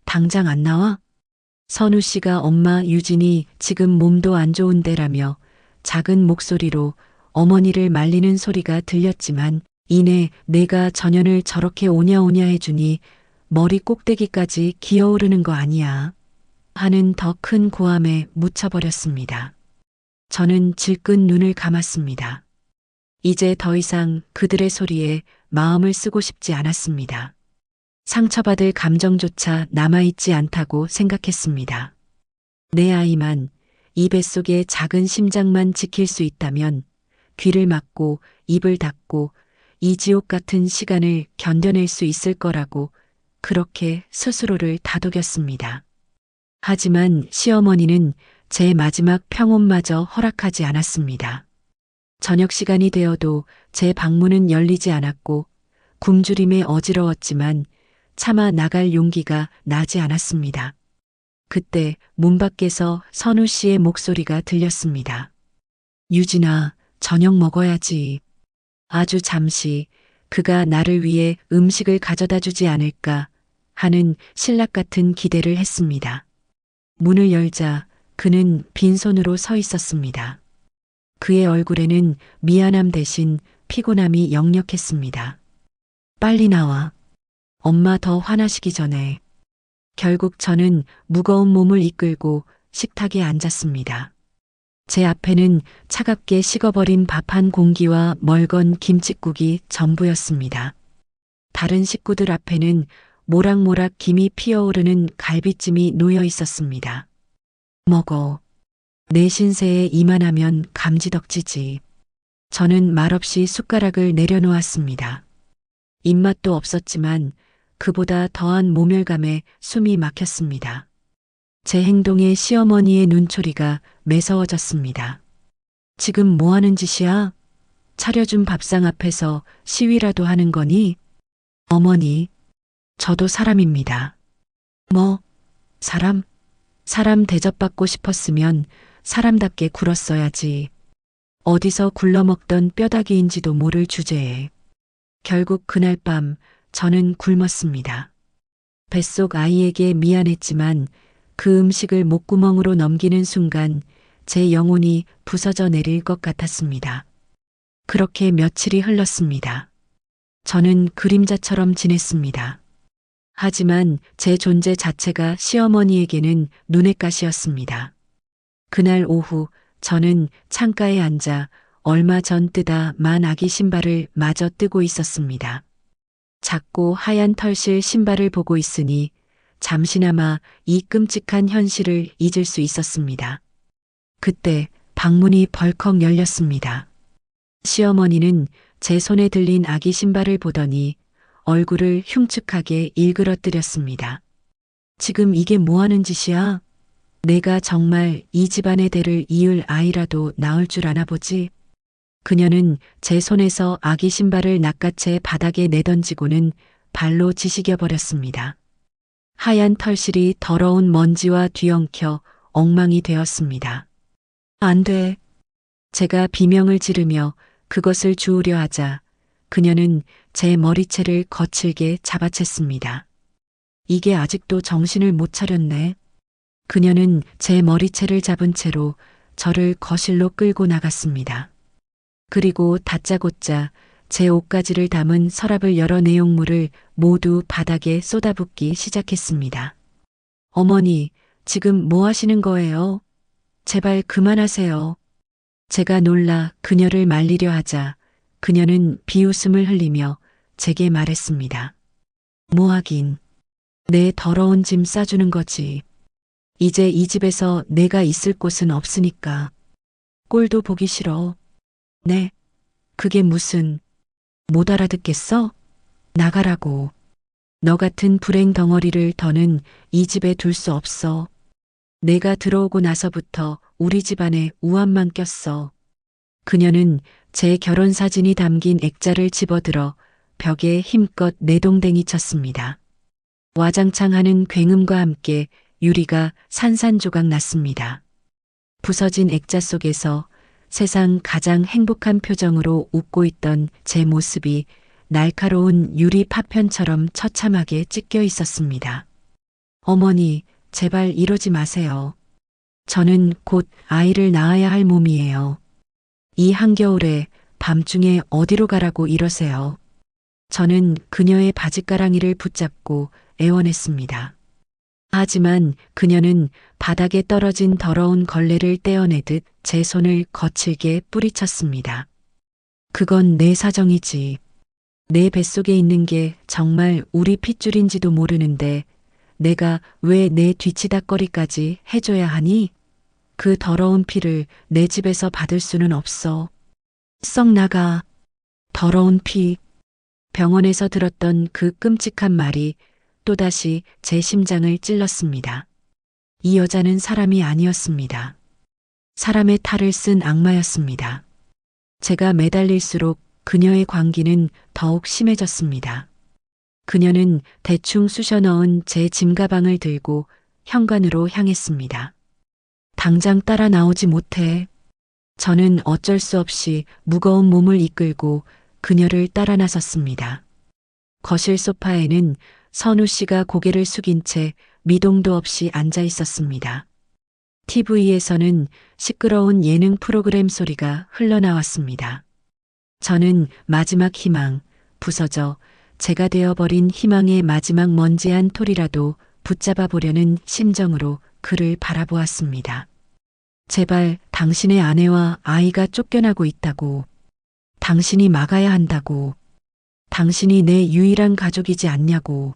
당장 안 나와? 선우 씨가 엄마 유진이 지금 몸도 안 좋은데라며 작은 목소리로 어머니를 말리는 소리가 들렸지만 이내 내가 전현을 저렇게 오냐오냐 해주니 머리 꼭대기까지 기어오르는 거 아니야 하는 더 큰 고함에 묻혀버렸습니다. 저는 질끈 눈을 감았습니다. 이제 더 이상 그들의 소리에 마음을 쓰고 싶지 않았습니다. 상처받을 감정조차 남아있지 않다고 생각했습니다. 내 아이만, 이 뱃속의 작은 심장만 지킬 수 있다면 귀를 막고 입을 닫고 이 지옥 같은 시간을 견뎌낼 수 있을 거라고 그렇게 스스로를 다독였습니다. 하지만 시어머니는 제 마지막 평온마저 허락하지 않았습니다. 저녁 시간이 되어도 제 방문은 열리지 않았고 굶주림에 어지러웠지만 차마 나갈 용기가 나지 않았습니다. 그때 문 밖에서 선우 씨의 목소리가 들렸습니다. 유진아, 저녁 먹어야지. 아주 잠시 그가 나를 위해 음식을 가져다 주지 않을까 하는 신락 같은 기대를 했습니다. 문을 열자 그는 빈손으로 서 있었습니다. 그의 얼굴에는 미안함 대신 피곤함이 역력했습니다. 빨리 나와. 엄마 더 화나시기 전에. 결국 저는 무거운 몸을 이끌고 식탁에 앉았습니다. 제 앞에는 차갑게 식어버린 밥 한 공기와 멀건 김칫국이 전부였습니다. 다른 식구들 앞에는 모락모락 김이 피어오르는 갈비찜이 놓여 있었습니다. 먹어. 내 신세에 이만하면 감지덕지지. 저는 말없이 숟가락을 내려놓았습니다. 입맛도 없었지만 그보다 더한 모멸감에 숨이 막혔습니다. 제 행동에 시어머니의 눈초리가 매서워졌습니다. 지금 뭐 하는 짓이야? 차려준 밥상 앞에서 시위라도 하는 거니? 어머니, 저도 사람입니다. 뭐, 사람? 사람 대접받고 싶었으면 사람답게 굴었어야지. 어디서 굴러먹던 뼈다귀인지도 모를 주제에. 결국 그날 밤 저는 굶었습니다. 뱃속 아이에게 미안했지만 그 음식을 목구멍으로 넘기는 순간 제 영혼이 부서져 내릴 것 같았습니다. 그렇게 며칠이 흘렀습니다. 저는 그림자처럼 지냈습니다. 하지만 제 존재 자체가 시어머니에게는 눈엣 가시였습니다. 그날 오후 저는 창가에 앉아 얼마 전 뜨다 만 아기 신발을 마저 뜨고 있었습니다. 작고 하얀 털실 신발을 보고 있으니 잠시나마 이 끔찍한 현실을 잊을 수 있었습니다. 그때 방문이 벌컥 열렸습니다. 시어머니는 제 손에 들린 아기 신발을 보더니 얼굴을 흉측하게 일그러뜨렸습니다. 지금 이게 뭐 하는 짓이야? 내가 정말 이 집안의 대를 이을 아이라도 낳을 줄 아나 보지? 그녀는 제 손에서 아기 신발을 낚아채 바닥에 내던지고는 발로 지시겨 버렸습니다. 하얀 털실이 더러운 먼지와 뒤엉켜 엉망이 되었습니다. 안 돼. 제가 비명을 지르며 그것을 주우려 하자 그녀는 제 머리채를 거칠게 잡아챘습니다. 이게 아직도 정신을 못 차렸네. 그녀는 제 머리채를 잡은 채로 저를 거실로 끌고 나갔습니다. 그리고 다짜고짜 제 옷가지를 담은 서랍을 열어 내용물을 모두 바닥에 쏟아붓기 시작했습니다. 어머니, 지금 뭐 하시는 거예요? 제발 그만하세요. 제가 놀라 그녀를 말리려 하자 그녀는 비웃음을 흘리며 제게 말했습니다. 뭐 하긴. 내 더러운 짐 싸주는 거지. 이제 이 집에서 내가 있을 곳은 없으니까. 꼴도 보기 싫어. 네. 그게 무슨. 못 알아듣겠어? 나가라고. 너 같은 불행 덩어리를 더는 이 집에 둘 수 없어. 내가 들어오고 나서부터 우리 집안에 우환만 꼈어. 그녀는 제 결혼 사진이 담긴 액자를 집어들어 벽에 힘껏 내동댕이 쳤습니다. 와장창 하는 굉음과 함께 유리가 산산조각 났습니다. 부서진 액자 속에서 세상 가장 행복한 표정으로 웃고 있던 제 모습이 날카로운 유리 파편처럼 처참하게 찢겨 있었습니다. 어머니, 제발 이러지 마세요. 저는 곧 아이를 낳아야 할 몸이에요. 이 한겨울에 밤중에 어디로 가라고 이러세요. 저는 그녀의 바짓가랑이를 붙잡고 애원했습니다. 하지만 그녀는 바닥에 떨어진 더러운 걸레를 떼어내듯 제 손을 거칠게 뿌리쳤습니다. 그건 내 사정이지. 내 뱃속에 있는 게 정말 우리 핏줄인지도 모르는데 내가 왜 내 뒤치다꺼리까지 해줘야 하니? 그 더러운 피를 내 집에서 받을 수는 없어. 썩 나가. 더러운 피. 병원에서 들었던 그 끔찍한 말이 또다시 제 심장을 찔렀습니다. 이 여자는 사람이 아니었습니다. 사람의 탈을 쓴 악마였습니다. 제가 매달릴수록 그녀의 광기는 더욱 심해졌습니다. 그녀는 대충 쑤셔 넣은 제 짐가방을 들고 현관으로 향했습니다. 당장 따라 나오지 못해. 저는 어쩔 수 없이 무거운 몸을 이끌고 그녀를 따라 나섰습니다. 거실 소파에는 선우 씨가 고개를 숙인 채 미동도 없이 앉아 있었습니다. TV에서는 시끄러운 예능 프로그램 소리가 흘러나왔습니다. 저는 마지막 희망, 부서져 제가 되어버린 희망의 마지막 먼지 한 톨이라도 붙잡아 보려는 심정으로 그를 바라보았습니다. 제발 당신의 아내와 아이가 쫓겨나고 있다고. 당신이 막아야 한다고. 당신이 내 유일한 가족이지 않냐고.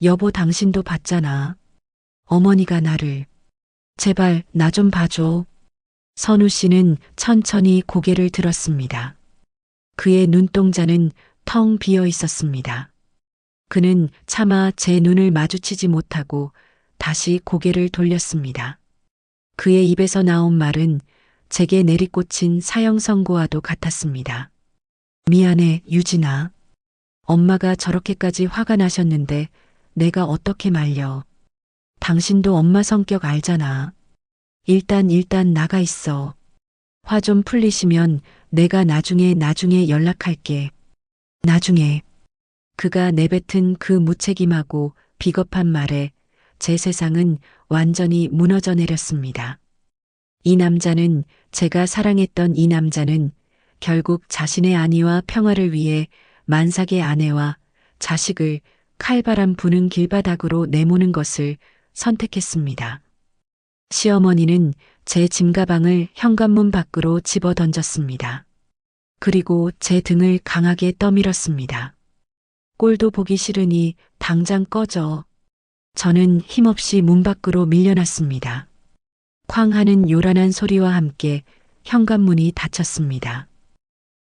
여보, 당신도 봤잖아. 어머니가 나를. 제발 나 좀 봐줘. 선우 씨는 천천히 고개를 들었습니다. 그의 눈동자는 텅 비어 있었습니다. 그는 차마 제 눈을 마주치지 못하고 다시 고개를 돌렸습니다. 그의 입에서 나온 말은 제게 내리꽂힌 사형 선고와도 같았습니다. 미안해, 유진아. 엄마가 저렇게까지 화가 나셨는데 내가 어떻게 말려. 당신도 엄마 성격 알잖아. 일단 나가 있어. 화 좀 풀리시면 내가 나중에 연락할게. 나중에. 그가 내뱉은 그 무책임하고 비겁한 말에 제 세상은 완전히 무너져 내렸습니다. 이 남자는, 제가 사랑했던 이 남자는 결국 자신의 안위와 평화를 위해 만삭의 아내와 자식을 칼바람 부는 길바닥으로 내모는 것을 선택했습니다. 시어머니는 제 짐가방을 현관문 밖으로 집어 던졌습니다. 그리고 제 등을 강하게 떠밀었습니다. 꼴도 보기 싫으니 당장 꺼져. 저는 힘없이 문 밖으로 밀려났습니다. 쾅 하는 요란한 소리와 함께 현관문이 닫혔습니다.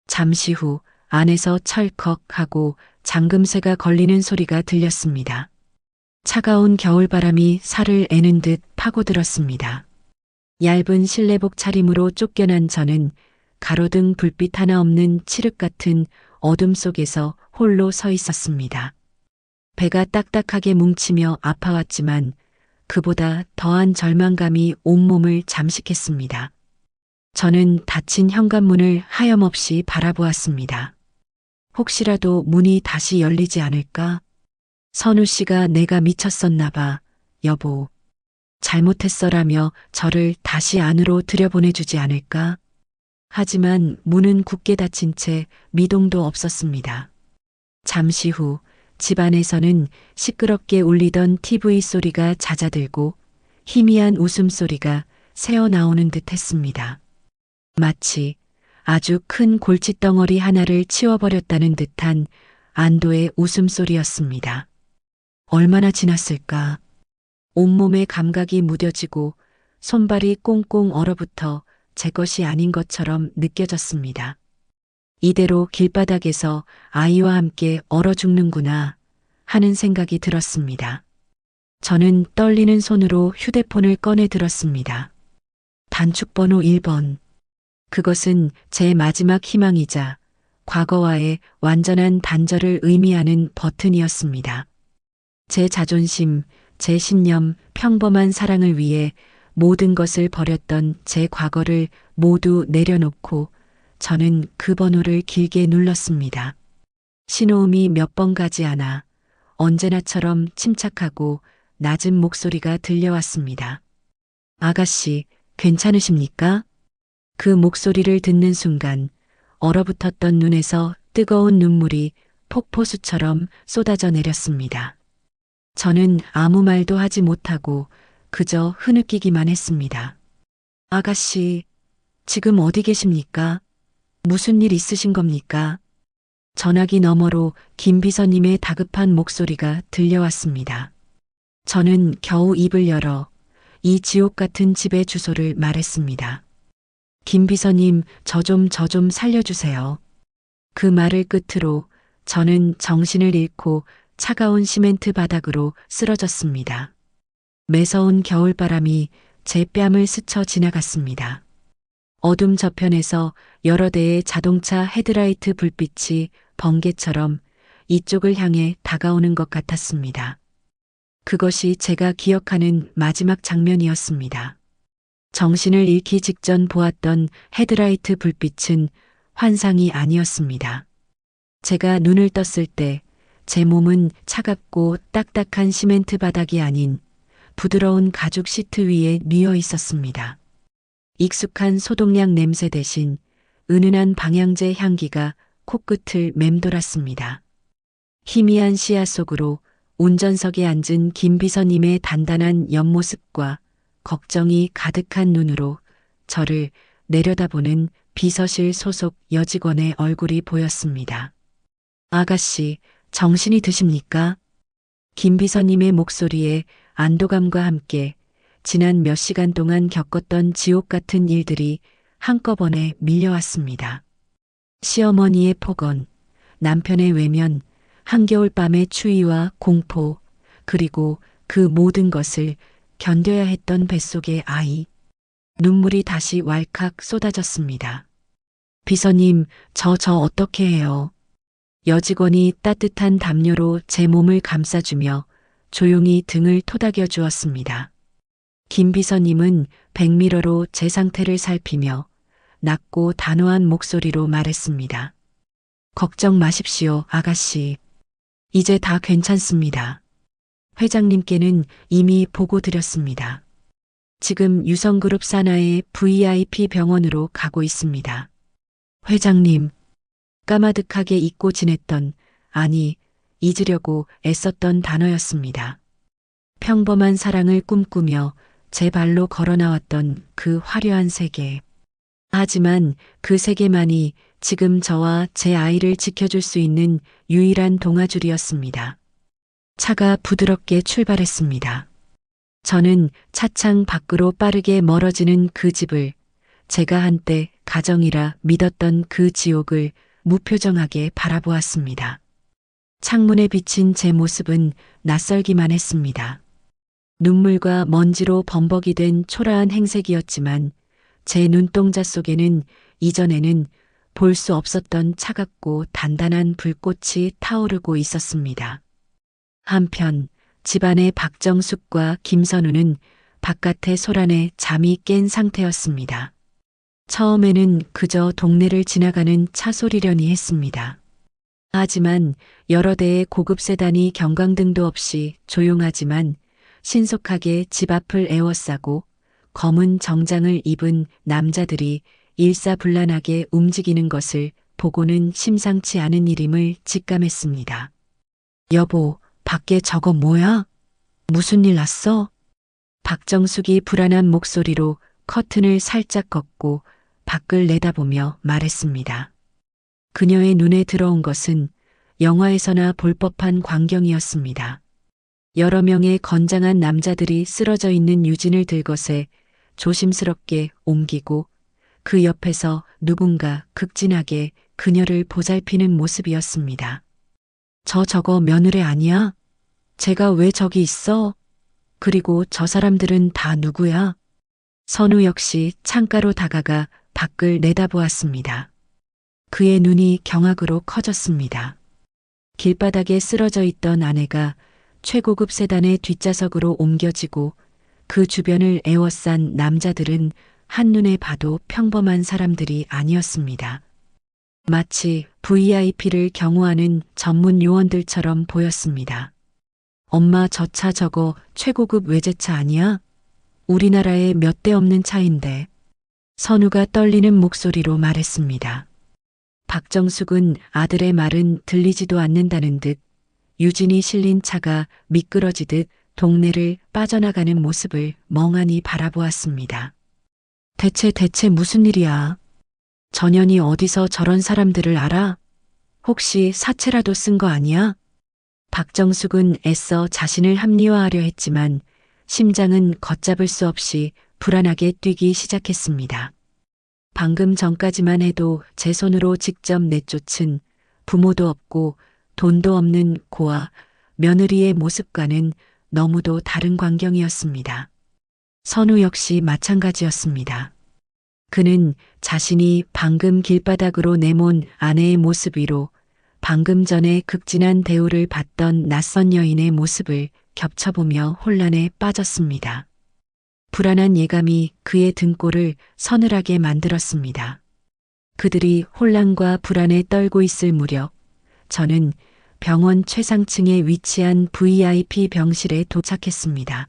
잠시 후 안에서 철컥 하고 잠금쇠가 걸리는 소리가 들렸습니다. 차가운 겨울바람이 살을 애는 듯 파고들었습니다. 얇은 실내복 차림으로 쫓겨난 저는 가로등 불빛 하나 없는 칠흑 같은 어둠 속에서 홀로 서 있었습니다. 배가 딱딱하게 뭉치며 아파왔지만 그보다 더한 절망감이 온몸을 잠식했습니다. 저는 닫힌 현관문을 하염없이 바라보았습니다. 혹시라도 문이 다시 열리지 않을까? 선우 씨가 내가 미쳤었나 봐, 여보. 잘못했어라며 저를 다시 안으로 들여보내주지 않을까? 하지만 문은 굳게 닫힌 채 미동도 없었습니다. 잠시 후 집안에서는 시끄럽게 울리던 TV 소리가 잦아들고 희미한 웃음소리가 새어나오는 듯 했습니다. 마치 아주 큰 골칫덩어리 하나를 치워버렸다는 듯한 안도의 웃음소리였습니다. 얼마나 지났을까? 온몸에 감각이 무뎌지고 손발이 꽁꽁 얼어붙어 제 것이 아닌 것처럼 느껴졌습니다. 이대로 길바닥에서 아이와 함께 얼어 죽는구나 하는 생각이 들었습니다. 저는 떨리는 손으로 휴대폰을 꺼내 들었습니다. 단축번호 1번. 그것은 제 마지막 희망이자 과거와의 완전한 단절을 의미하는 버튼이었습니다. 제 자존심, 제 신념, 평범한 사랑을 위해 모든 것을 버렸던 제 과거를 모두 내려놓고 저는 그 번호를 길게 눌렀습니다. 신호음이 몇 번 가지 않아 언제나처럼 침착하고 낮은 목소리가 들려왔습니다. 아가씨, 괜찮으십니까? 그 목소리를 듣는 순간 얼어붙었던 눈에서 뜨거운 눈물이 폭포수처럼 쏟아져 내렸습니다. 저는 아무 말도 하지 못하고 그저 흐느끼기만 했습니다. 아가씨, 지금 어디 계십니까? 무슨 일 있으신 겁니까? 전화기 너머로 김 비서님의 다급한 목소리가 들려왔습니다. 저는 겨우 입을 열어 이 지옥 같은 집의 주소를 말했습니다. 김 비서님, 저 좀 살려주세요. 그 말을 끝으로 저는 정신을 잃고 차가운 시멘트 바닥으로 쓰러졌습니다. 매서운 겨울바람이 제 뺨을 스쳐 지나갔습니다. 어둠 저편에서 여러 대의 자동차 헤드라이트 불빛이 번개처럼 이쪽을 향해 다가오는 것 같았습니다. 그것이 제가 기억하는 마지막 장면이었습니다. 정신을 잃기 직전 보았던 헤드라이트 불빛은 환상이 아니었습니다. 제가 눈을 떴을 때 제 몸은 차갑고 딱딱한 시멘트 바닥이 아닌 부드러운 가죽 시트 위에 뉘어 있었습니다. 익숙한 소독약 냄새 대신 은은한 방향제 향기가 코끝을 맴돌았습니다. 희미한 시야 속으로 운전석에 앉은 김 비서님의 단단한 옆모습과 걱정이 가득한 눈으로 저를 내려다보는 비서실 소속 여직원의 얼굴이 보였습니다. 아가씨, 정신이 드십니까? 김 비서님의 목소리에 안도감과 함께 지난 몇 시간 동안 겪었던 지옥 같은 일들이 한꺼번에 밀려왔습니다. 시어머니의 폭언, 남편의 외면, 한겨울밤의 추위와 공포, 그리고 그 모든 것을 견뎌야 했던 뱃속의 아이. 눈물이 다시 왈칵 쏟아졌습니다. 비서님, 저 어떻게 해요? 여직원이 따뜻한 담요로 제 몸을 감싸주며 조용히 등을 토닥여 주었습니다. 김 비서님은 백미러로 제 상태를 살피며 낮고 단호한 목소리로 말했습니다. 걱정 마십시오, 아가씨. 이제 다 괜찮습니다. 회장님께는 이미 보고 드렸습니다. 지금 유성그룹 산하의 VIP 병원으로 가고 있습니다. 회장님, 까마득하게 잊고 지냈던, 아니, 잊으려고 애썼던 단어였습니다. 평범한 사랑을 꿈꾸며 제 발로 걸어 나왔던 그 화려한 세계. 하지만 그 세계만이 지금 저와 제 아이를 지켜줄 수 있는 유일한 동아줄이었습니다. 차가 부드럽게 출발했습니다. 저는 차창 밖으로 빠르게 멀어지는 그 집을, 제가 한때 가정이라 믿었던 그 지옥을 무표정하게 바라보았습니다. 창문에 비친 제 모습은 낯설기만 했습니다. 눈물과 먼지로 범벅이 된 초라한 행색이었지만 제 눈동자 속에는 이전에는 볼 수 없었던 차갑고 단단한 불꽃이 타오르고 있었습니다. 한편 집안의 박정숙과 김선우는 바깥의 소란에 잠이 깬 상태였습니다. 처음에는 그저 동네를 지나가는 차 소리려니 했습니다. 하지만 여러 대의 고급 세단이 경광등도 없이 조용하지만 신속하게 집 앞을 에워싸고 검은 정장을 입은 남자들이 일사불란하게 움직이는 것을 보고는 심상치 않은 일임을 직감했습니다. 여보, 밖에 저거 뭐야? 무슨 일 났어? 박정숙이 불안한 목소리로 커튼을 살짝 걷고 밖을 내다보며 말했습니다. 그녀의 눈에 들어온 것은 영화에서나 볼 법한 광경이었습니다. 여러 명의 건장한 남자들이 쓰러져 있는 유진을 들것에 조심스럽게 옮기고 그 옆에서 누군가 극진하게 그녀를 보살피는 모습이었습니다. 저거 며느리 아니야? 제가 왜 저기 있어? 그리고 저 사람들은 다 누구야? 선우 역시 창가로 다가가 밖을 내다보았습니다. 그의 눈이 경악으로 커졌습니다. 길바닥에 쓰러져 있던 아내가 최고급 세단의 뒷좌석으로 옮겨지고 그 주변을 에워싼 남자들은 한눈에 봐도 평범한 사람들이 아니었습니다. 마치 VIP를 경호하는 전문 요원들처럼 보였습니다. 엄마 저 차 저거 최고급 외제차 아니야? 우리나라에 몇 대 없는 차인데. 선우가 떨리는 목소리로 말했습니다. 박정숙은 아들의 말은 들리지도 않는다는 듯 유진이 실린 차가 미끄러지듯 동네를 빠져나가는 모습을 멍하니 바라보았습니다. 대체 무슨 일이야? 전현이 어디서 저런 사람들을 알아? 혹시 사채라도 쓴 거 아니야? 박정숙은 애써 자신을 합리화하려 했지만 심장은 걷잡을 수 없이 불안하게 뛰기 시작했습니다. 방금 전까지만 해도 제 손으로 직접 내쫓은 부모도 없고 돈도 없는 고아 며느리의 모습과는 너무도 다른 광경이었습니다. 선우 역시 마찬가지였습니다. 그는 자신이 방금 길바닥으로 내몬 아내의 모습 위로 방금 전에 극진한 대우를 받던 낯선 여인의 모습을 겹쳐보며 혼란에 빠졌습니다. 불안한 예감이 그의 등골을 서늘하게 만들었습니다. 그들이 혼란과 불안에 떨고 있을 무렵 저는 병원 최상층에 위치한 VIP 병실에 도착했습니다.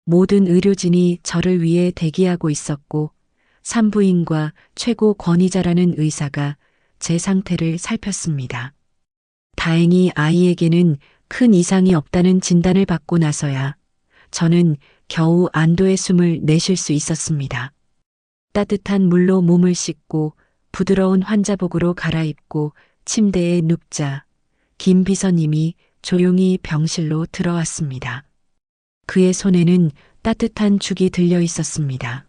모든 의료진이 저를 위해 대기하고 있었고 산부인과 최고 권위자라는 의사가 제 상태를 살폈습니다. 다행히 아이에게는 큰 이상이 없다는 진단을 받고 나서야 저는 겨우 안도의 숨을 내쉴 수 있었습니다. 따뜻한 물로 몸을 씻고 부드러운 환자복으로 갈아입고 침대에 눕자 김 비서님이 조용히 병실로 들어왔습니다. 그의 손에는 따뜻한 죽이 들려 있었습니다.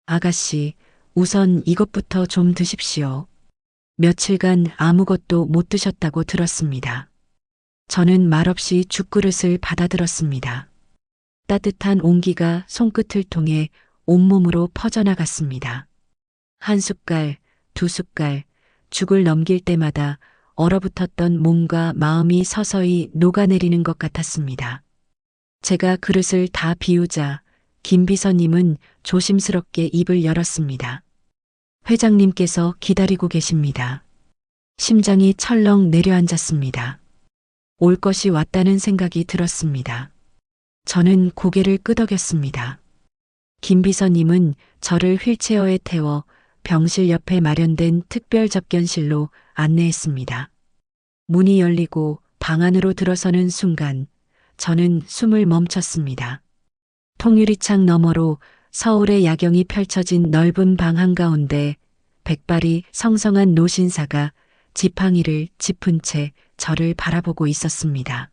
아가씨, 우선 이것부터 좀 드십시오. 며칠간 아무것도 못 드셨다고 들었습니다. 저는 말없이 죽그릇을 받아들었습니다. 따뜻한 온기가 손끝을 통해 온몸으로 퍼져나갔습니다. 한 숟갈, 두 숟갈, 죽을 넘길 때마다 얼어붙었던 몸과 마음이 서서히 녹아내리는 것 같았습니다. 제가 그릇을 다 비우자 김 비서님은 조심스럽게 입을 열었습니다. 회장님께서 기다리고 계십니다. 심장이 철렁 내려앉았습니다. 올 것이 왔다는 생각이 들었습니다. 저는 고개를 끄덕였습니다. 김 비서님은 저를 휠체어에 태워 병실 옆에 마련된 특별 접견실로 안내했습니다. 문이 열리고 방 안으로 들어서는 순간 저는 숨을 멈췄습니다. 통유리창 너머로 서울의 야경이 펼쳐진 넓은 방 한가운데 백발이 성성한 노신사가 지팡이를 짚은 채 저를 바라보고 있었습니다.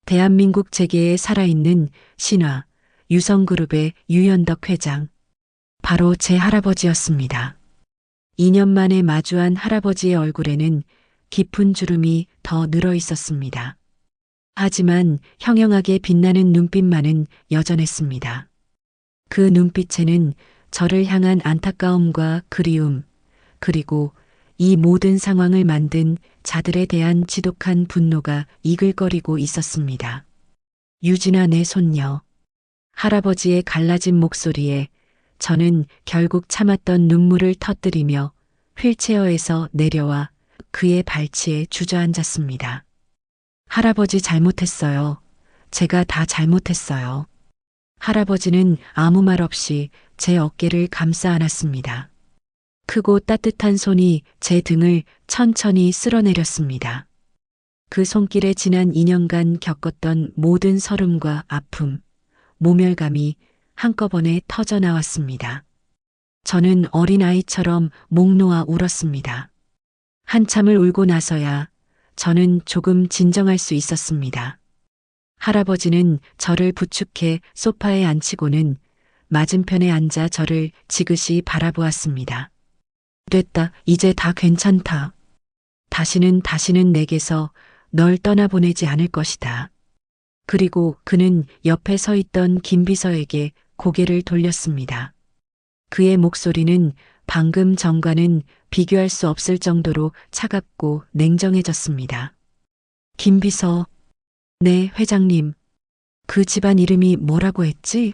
대한민국 재계에 살아있는 신화, 유성그룹의 유연덕 회장. 바로 제 할아버지였습니다. 2년 만에 마주한 할아버지의 얼굴에는 깊은 주름이 더 늘어 있었습니다. 하지만 형형하게 빛나는 눈빛만은 여전했습니다. 그 눈빛에는 저를 향한 안타까움과 그리움, 그리고 이 모든 상황을 만든 자들에 대한 지독한 분노가 이글거리고 있었습니다. 유진아, 내 손녀. 할아버지의 갈라진 목소리에 저는 결국 참았던 눈물을 터뜨리며 휠체어에서 내려와 그의 발치에 주저앉았습니다. 할아버지 잘못했어요. 제가 다 잘못했어요. 할아버지는 아무 말 없이 제 어깨를 감싸 안았습니다. 크고 따뜻한 손이 제 등을 천천히 쓸어내렸습니다. 그 손길에 지난 2년간 겪었던 모든 서름과 아픔, 모멸감이 한꺼번에 터져 나왔습니다. 저는 어린아이처럼 목 놓아 울었습니다. 한참을 울고 나서야 저는 조금 진정할 수 있었습니다. 할아버지는 저를 부축해 소파에 앉히고는 맞은편에 앉아 저를 지그시 바라보았습니다. 됐다, 이제 다 괜찮다. 다시는 내게서 널 떠나보내지 않을 것이다. 그리고 그는 옆에 서 있던 김 비서에게 고개를 돌렸습니다. 그의 목소리는 방금 전과는 비교할 수 없을 정도로 차갑고 냉정해졌습니다. 김 비서. 네, 회장님. 그 집안 이름이 뭐라고 했지?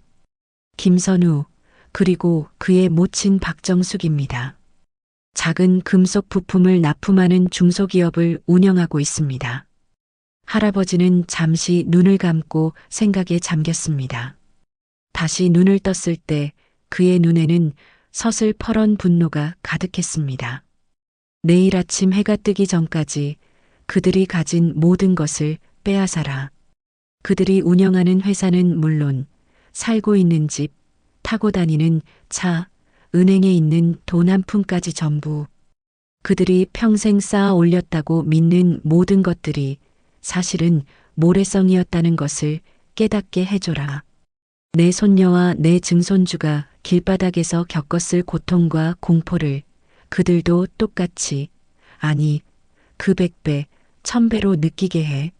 김선우, 그리고 그의 모친 박정숙입니다. 작은 금속 부품을 납품하는 중소기업을 운영하고 있습니다. 할아버지는 잠시 눈을 감고 생각에 잠겼습니다. 다시 눈을 떴을 때 그의 눈에는 서슬퍼런 분노가 가득했습니다. 내일 아침 해가 뜨기 전까지 그들이 가진 모든 것을 빼앗아라. 그들이 운영하는 회사는 물론 살고 있는 집, 타고 다니는 차, 은행에 있는 돈 한 푼까지 전부, 그들이 평생 쌓아 올렸다고 믿는 모든 것들이 사실은 모래성이었다는 것을 깨닫게 해줘라. 내 손녀와 내 증손주가 길바닥에서 겪었을 고통과 공포를 그들도 똑같이, 아니 그 100배, 1000배로 느끼게 해.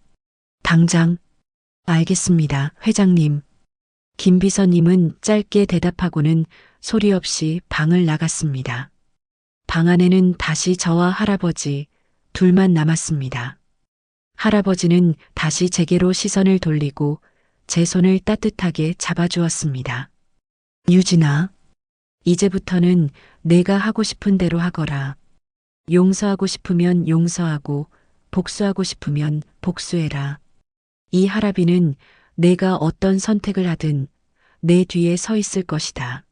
당장. 알겠습니다, 회장님. 김 비서님은 짧게 대답하고는 소리 없이 방을 나갔습니다. 방 안에는 다시 저와 할아버지 둘만 남았습니다. 할아버지는 다시 제게로 시선을 돌리고 제 손을 따뜻하게 잡아주었습니다. 유진아, 이제부터는 내가 하고 싶은 대로 하거라. 용서하고 싶으면 용서하고 복수하고 싶으면 복수해라. 이 할아비는 내가 어떤 선택을 하든 내 뒤에 서 있을 것이다.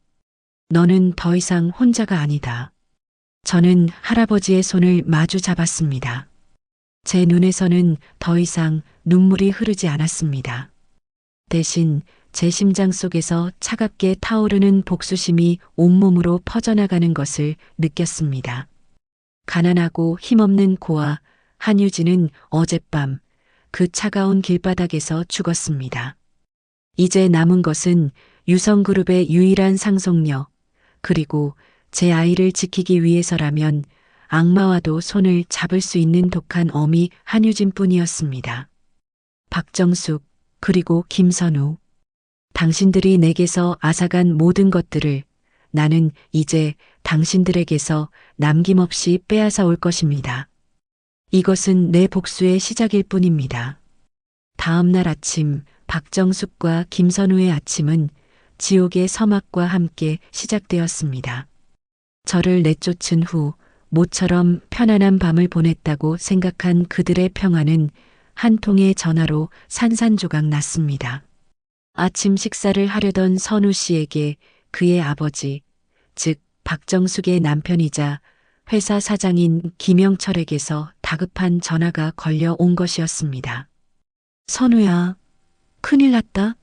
너는 더 이상 혼자가 아니다. 저는 할아버지의 손을 마주 잡았습니다. 제 눈에서는 더 이상 눈물이 흐르지 않았습니다. 대신 제 심장 속에서 차갑게 타오르는 복수심이 온몸으로 퍼져나가는 것을 느꼈습니다. 가난하고 힘없는 고아 한유진은 어젯밤 그 차가운 길바닥에서 죽었습니다. 이제 남은 것은 유성그룹의 유일한 상속녀, 그리고 제 아이를 지키기 위해서라면 악마와도 손을 잡을 수 있는 독한 어미 한유진 뿐이었습니다. 박정숙, 그리고 김선우. 당신들이 내게서 앗아간 모든 것들을 나는 이제 당신들에게서 남김없이 빼앗아 올 것입니다. 이것은 내 복수의 시작일 뿐입니다. 다음 날 아침, 박정숙과 김선우의 아침은 지옥의 서막과 함께 시작되었습니다. 저를 내쫓은 후 모처럼 편안한 밤을 보냈다고 생각한 그들의 평화는 한 통의 전화로 산산조각 났습니다. 아침 식사를 하려던 선우 씨에게 그의 아버지, 즉 박정숙의 남편이자 회사 사장인 김영철에게서 다급한 전화가 걸려온 것이었습니다. 선우야, 큰일 났다.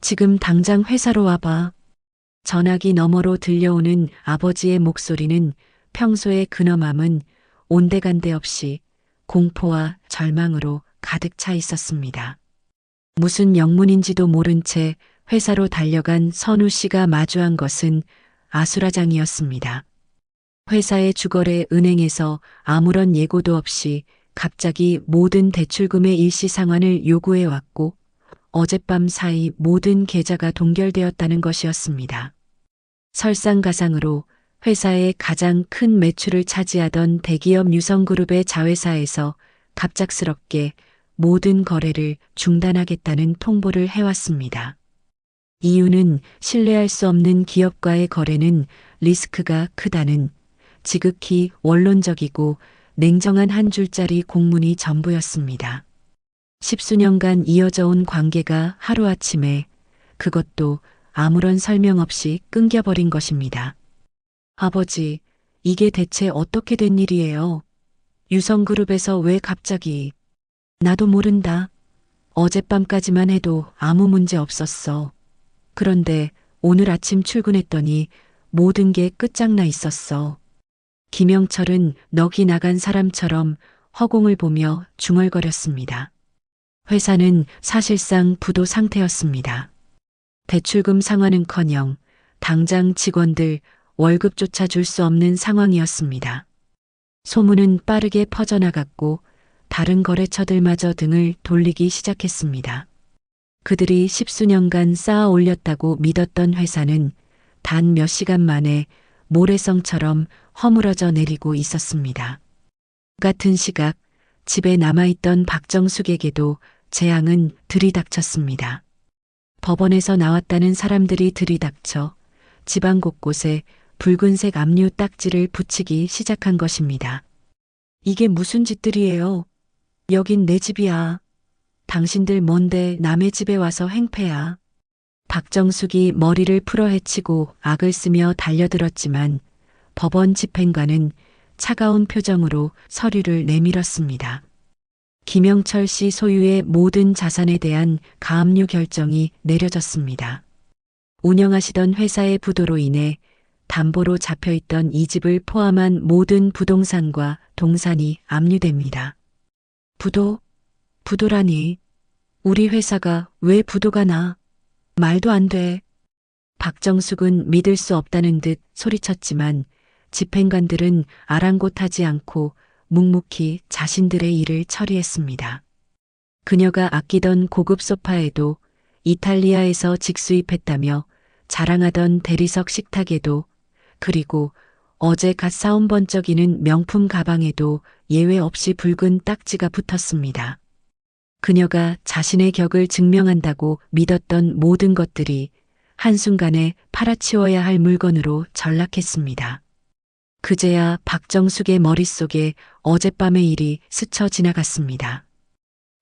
지금 당장 회사로 와봐. 전화기 너머로 들려오는 아버지의 목소리는 평소의 근엄함은 온데간데 없이 공포와 절망으로 가득 차 있었습니다. 무슨 영문인지도 모른 채 회사로 달려간 선우 씨가 마주한 것은 아수라장이었습니다. 회사의 주거래 은행에서 아무런 예고도 없이 갑자기 모든 대출금의 일시 상환을 요구해 왔고 어젯밤 사이 모든 계좌가 동결되었다는 것이었습니다. 설상가상으로 회사의 가장 큰 매출을 차지하던 대기업 유성그룹의 자회사에서 갑작스럽게 모든 거래를 중단하겠다는 통보를 해왔습니다. 이유는 신뢰할 수 없는 기업과의 거래는 리스크가 크다는 지극히 원론적이고 냉정한 한 줄짜리 공문이 전부였습니다. 십수년간 이어져 온 관계가 하루아침에 그것도 아무런 설명 없이 끊겨버린 것입니다. 아버지, 이게 대체 어떻게 된 일이에요? 유성그룹에서 왜 갑자기? 나도 모른다. 어젯밤까지만 해도 아무 문제 없었어. 그런데 오늘 아침 출근했더니 모든 게 끝장나 있었어. 김영철은 넋이 나간 사람처럼 허공을 보며 중얼거렸습니다. 회사는 사실상 부도 상태였습니다. 대출금 상환은커녕 당장 직원들 월급조차 줄 수 없는 상황이었습니다. 소문은 빠르게 퍼져나갔고 다른 거래처들마저 등을 돌리기 시작했습니다. 그들이 십수년간 쌓아 올렸다고 믿었던 회사는 단 몇 시간 만에 모래성처럼 허물어져 내리고 있었습니다. 같은 시각 집에 남아있던 박정숙에게도 재앙은 들이닥쳤습니다. 법원에서 나왔다는 사람들이 들이닥쳐 집안 곳곳에 붉은색 압류 딱지를 붙이기 시작한 것입니다. 이게 무슨 짓들이에요? 여긴 내 집이야. 당신들 뭔데 남의 집에 와서 행패야. 박정숙이 머리를 풀어헤치고 악을 쓰며 달려들었지만 법원 집행관은 차가운 표정으로 서류를 내밀었습니다. 김영철 씨 소유의 모든 자산에 대한 가압류 결정이 내려졌습니다. 운영하시던 회사의 부도로 인해 담보로 잡혀있던 이 집을 포함한 모든 부동산과 동산이 압류됩니다. 부도라니. 우리 회사가 왜 부도가 나? 말도 안 돼. 박정숙은 믿을 수 없다는 듯 소리쳤지만 집행관들은 아랑곳하지 않고 묵묵히 자신들의 일을 처리했습니다. 그녀가 아끼던 고급 소파에도 이탈리아에서 직수입했다며 자랑하던 대리석 식탁에도 그리고 어제 갓 사온 번쩍이는 명품 가방에도 예외 없이 붉은 딱지가 붙었습니다. 그녀가 자신의 격을 증명한다고 믿었던 모든 것들이 한순간에 팔아치워야 할 물건으로 전락했습니다. 그제야 박정숙의 머릿속에 어젯밤의 일이 스쳐 지나갔습니다.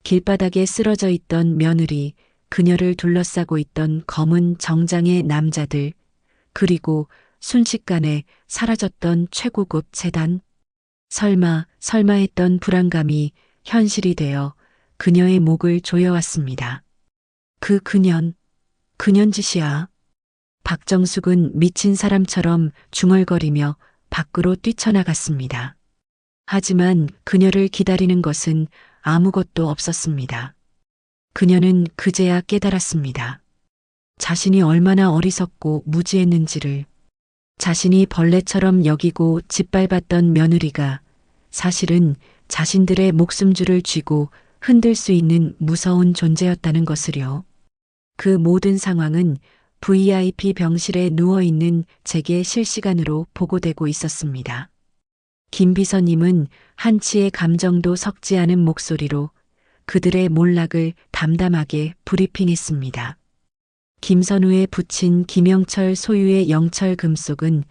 길바닥에 쓰러져 있던 며느리, 그녀를 둘러싸고 있던 검은 정장의 남자들, 그리고 순식간에 사라졌던 최고급 재단. 설마 했던 불안감이 현실이 되어 그녀의 목을 조여왔습니다. 그년 짓이야. 박정숙은 미친 사람처럼 중얼거리며 밖으로 뛰쳐나갔습니다. 하지만 그녀를 기다리는 것은 아무것도 없었습니다. 그녀는 그제야 깨달았습니다. 자신이 얼마나 어리석고 무지했는지를. 자신이 벌레처럼 여기고 짓밟았던 며느리가 사실은 자신들의 목숨줄을 쥐고 흔들 수 있는 무서운 존재였다는 것을요. 그 모든 상황은 VIP 병실에 누워있는 제게 실시간으로 보고되고 있었습니다. 김 비서님은 한치의 감정도 섞지 않은 목소리로 그들의 몰락을 담담하게 브리핑했습니다. 김선우에 붙인 김영철 소유의 영철 금속은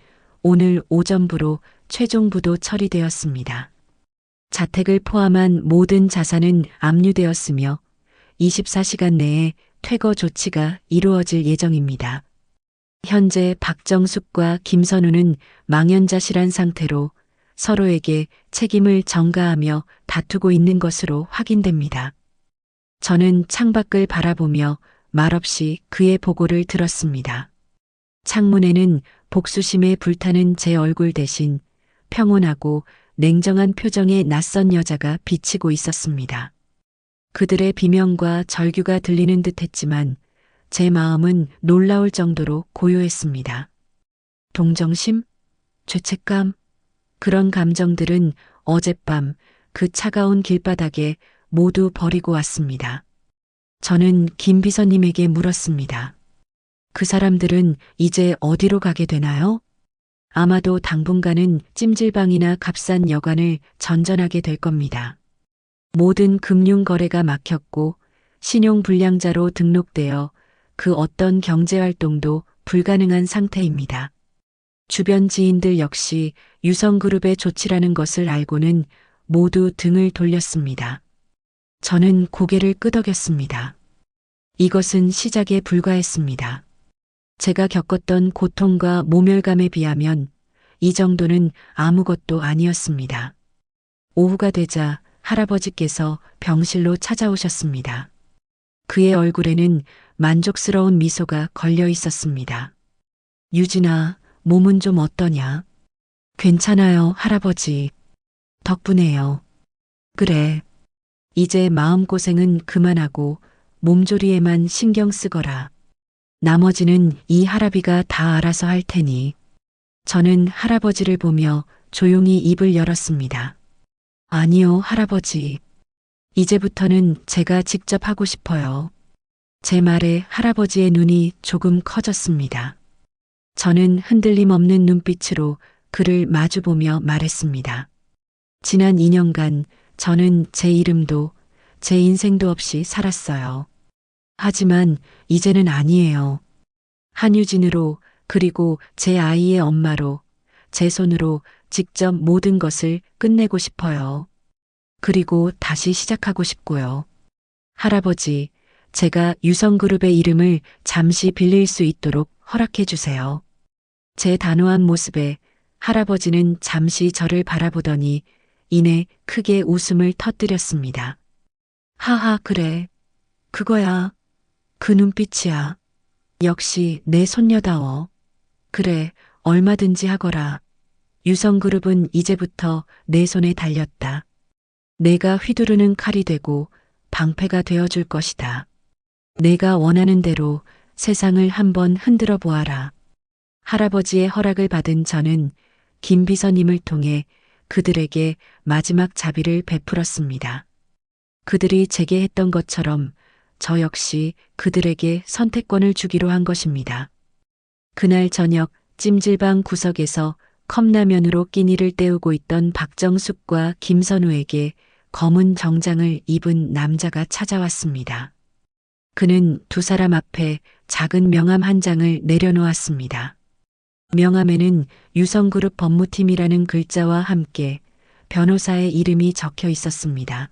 오늘 오전부로 최종 부도 처리되었습니다. 자택을 포함한 모든 자산은 압류되었으며 24시간 내에 퇴거 조치가 이루어질 예정입니다. 현재 박정숙과 김선우는 망연자실한 상태로 서로에게 책임을 전가하며 다투고 있는 것으로 확인됩니다. 저는 창밖을 바라보며 말없이 그의 보고를 들었습니다. 창문에는 복수심에 불타는 제 얼굴 대신 평온하고 냉정한 표정의 낯선 여자가 비치고 있었습니다. 그들의 비명과 절규가 들리는 듯 했지만 제 마음은 놀라울 정도로 고요했습니다. 동정심? 죄책감? 그런 감정들은 어젯밤 그 차가운 길바닥에 모두 버리고 왔습니다. 저는 김 비서님에게 물었습니다. 그 사람들은 이제 어디로 가게 되나요? 아마도 당분간은 찜질방이나 값싼 여관을 전전하게 될 겁니다. 모든 금융 거래가 막혔고 신용불량자로 등록되어 그 어떤 경제활동도 불가능한 상태입니다. 주변 지인들 역시 유성그룹의 조치라는 것을 알고는 모두 등을 돌렸습니다. 저는 고개를 끄덕였습니다. 이것은 시작에 불과했습니다. 제가 겪었던 고통과 모멸감에 비하면 이 정도는 아무것도 아니었습니다. 오후가 되자 할아버지께서 병실로 찾아오셨습니다. 그의 얼굴에는 만족스러운 미소가 걸려 있었습니다. 유진아, 몸은 좀 어떠냐? 괜찮아요, 할아버지. 덕분에요. 그래. 이제 마음고생은 그만하고 몸조리에만 신경 쓰거라. 나머지는 이 할아비가 다 알아서 할 테니. 저는 할아버지를 보며 조용히 입을 열었습니다. 아니요, 할아버지. 이제부터는 제가 직접 하고 싶어요. 제 말에 할아버지의 눈이 조금 커졌습니다. 저는 흔들림 없는 눈빛으로 그를 마주보며 말했습니다. 지난 2년간 저는 제 이름도 제 인생도 없이 살았어요. 하지만 이제는 아니에요. 한유진으로 그리고 제 아이의 엄마로 제 손으로 직접 모든 것을 끝내고 싶어요. 그리고 다시 시작하고 싶고요. 할아버지, 제가 유성그룹의 이름을 잠시 빌릴 수 있도록 허락해 주세요. 제 단호한 모습에 할아버지는 잠시 저를 바라보더니 이내 크게 웃음을 터뜨렸습니다. 하하, 그래. 그거야. 그 눈빛이야. 역시 내 손녀다워. 그래, 얼마든지 하거라. 유성그룹은 이제부터 내 손에 달렸다. 내가 휘두르는 칼이 되고 방패가 되어줄 것이다. 내가 원하는 대로 세상을 한번 흔들어 보아라. 할아버지의 허락을 받은 저는 김 비서님을 통해 그들에게 마지막 자비를 베풀었습니다. 그들이 제게 했던 것처럼 저 역시 그들에게 선택권을 주기로 한 것입니다. 그날 저녁 찜질방 구석에서 컵라면으로 끼니를 때우고 있던 박정숙과 김선우에게 검은 정장을 입은 남자가 찾아왔습니다. 그는 두 사람 앞에 작은 명함 한 장을 내려놓았습니다. 명함에는 유성그룹 법무팀이라는 글자와 함께 변호사의 이름이 적혀 있었습니다.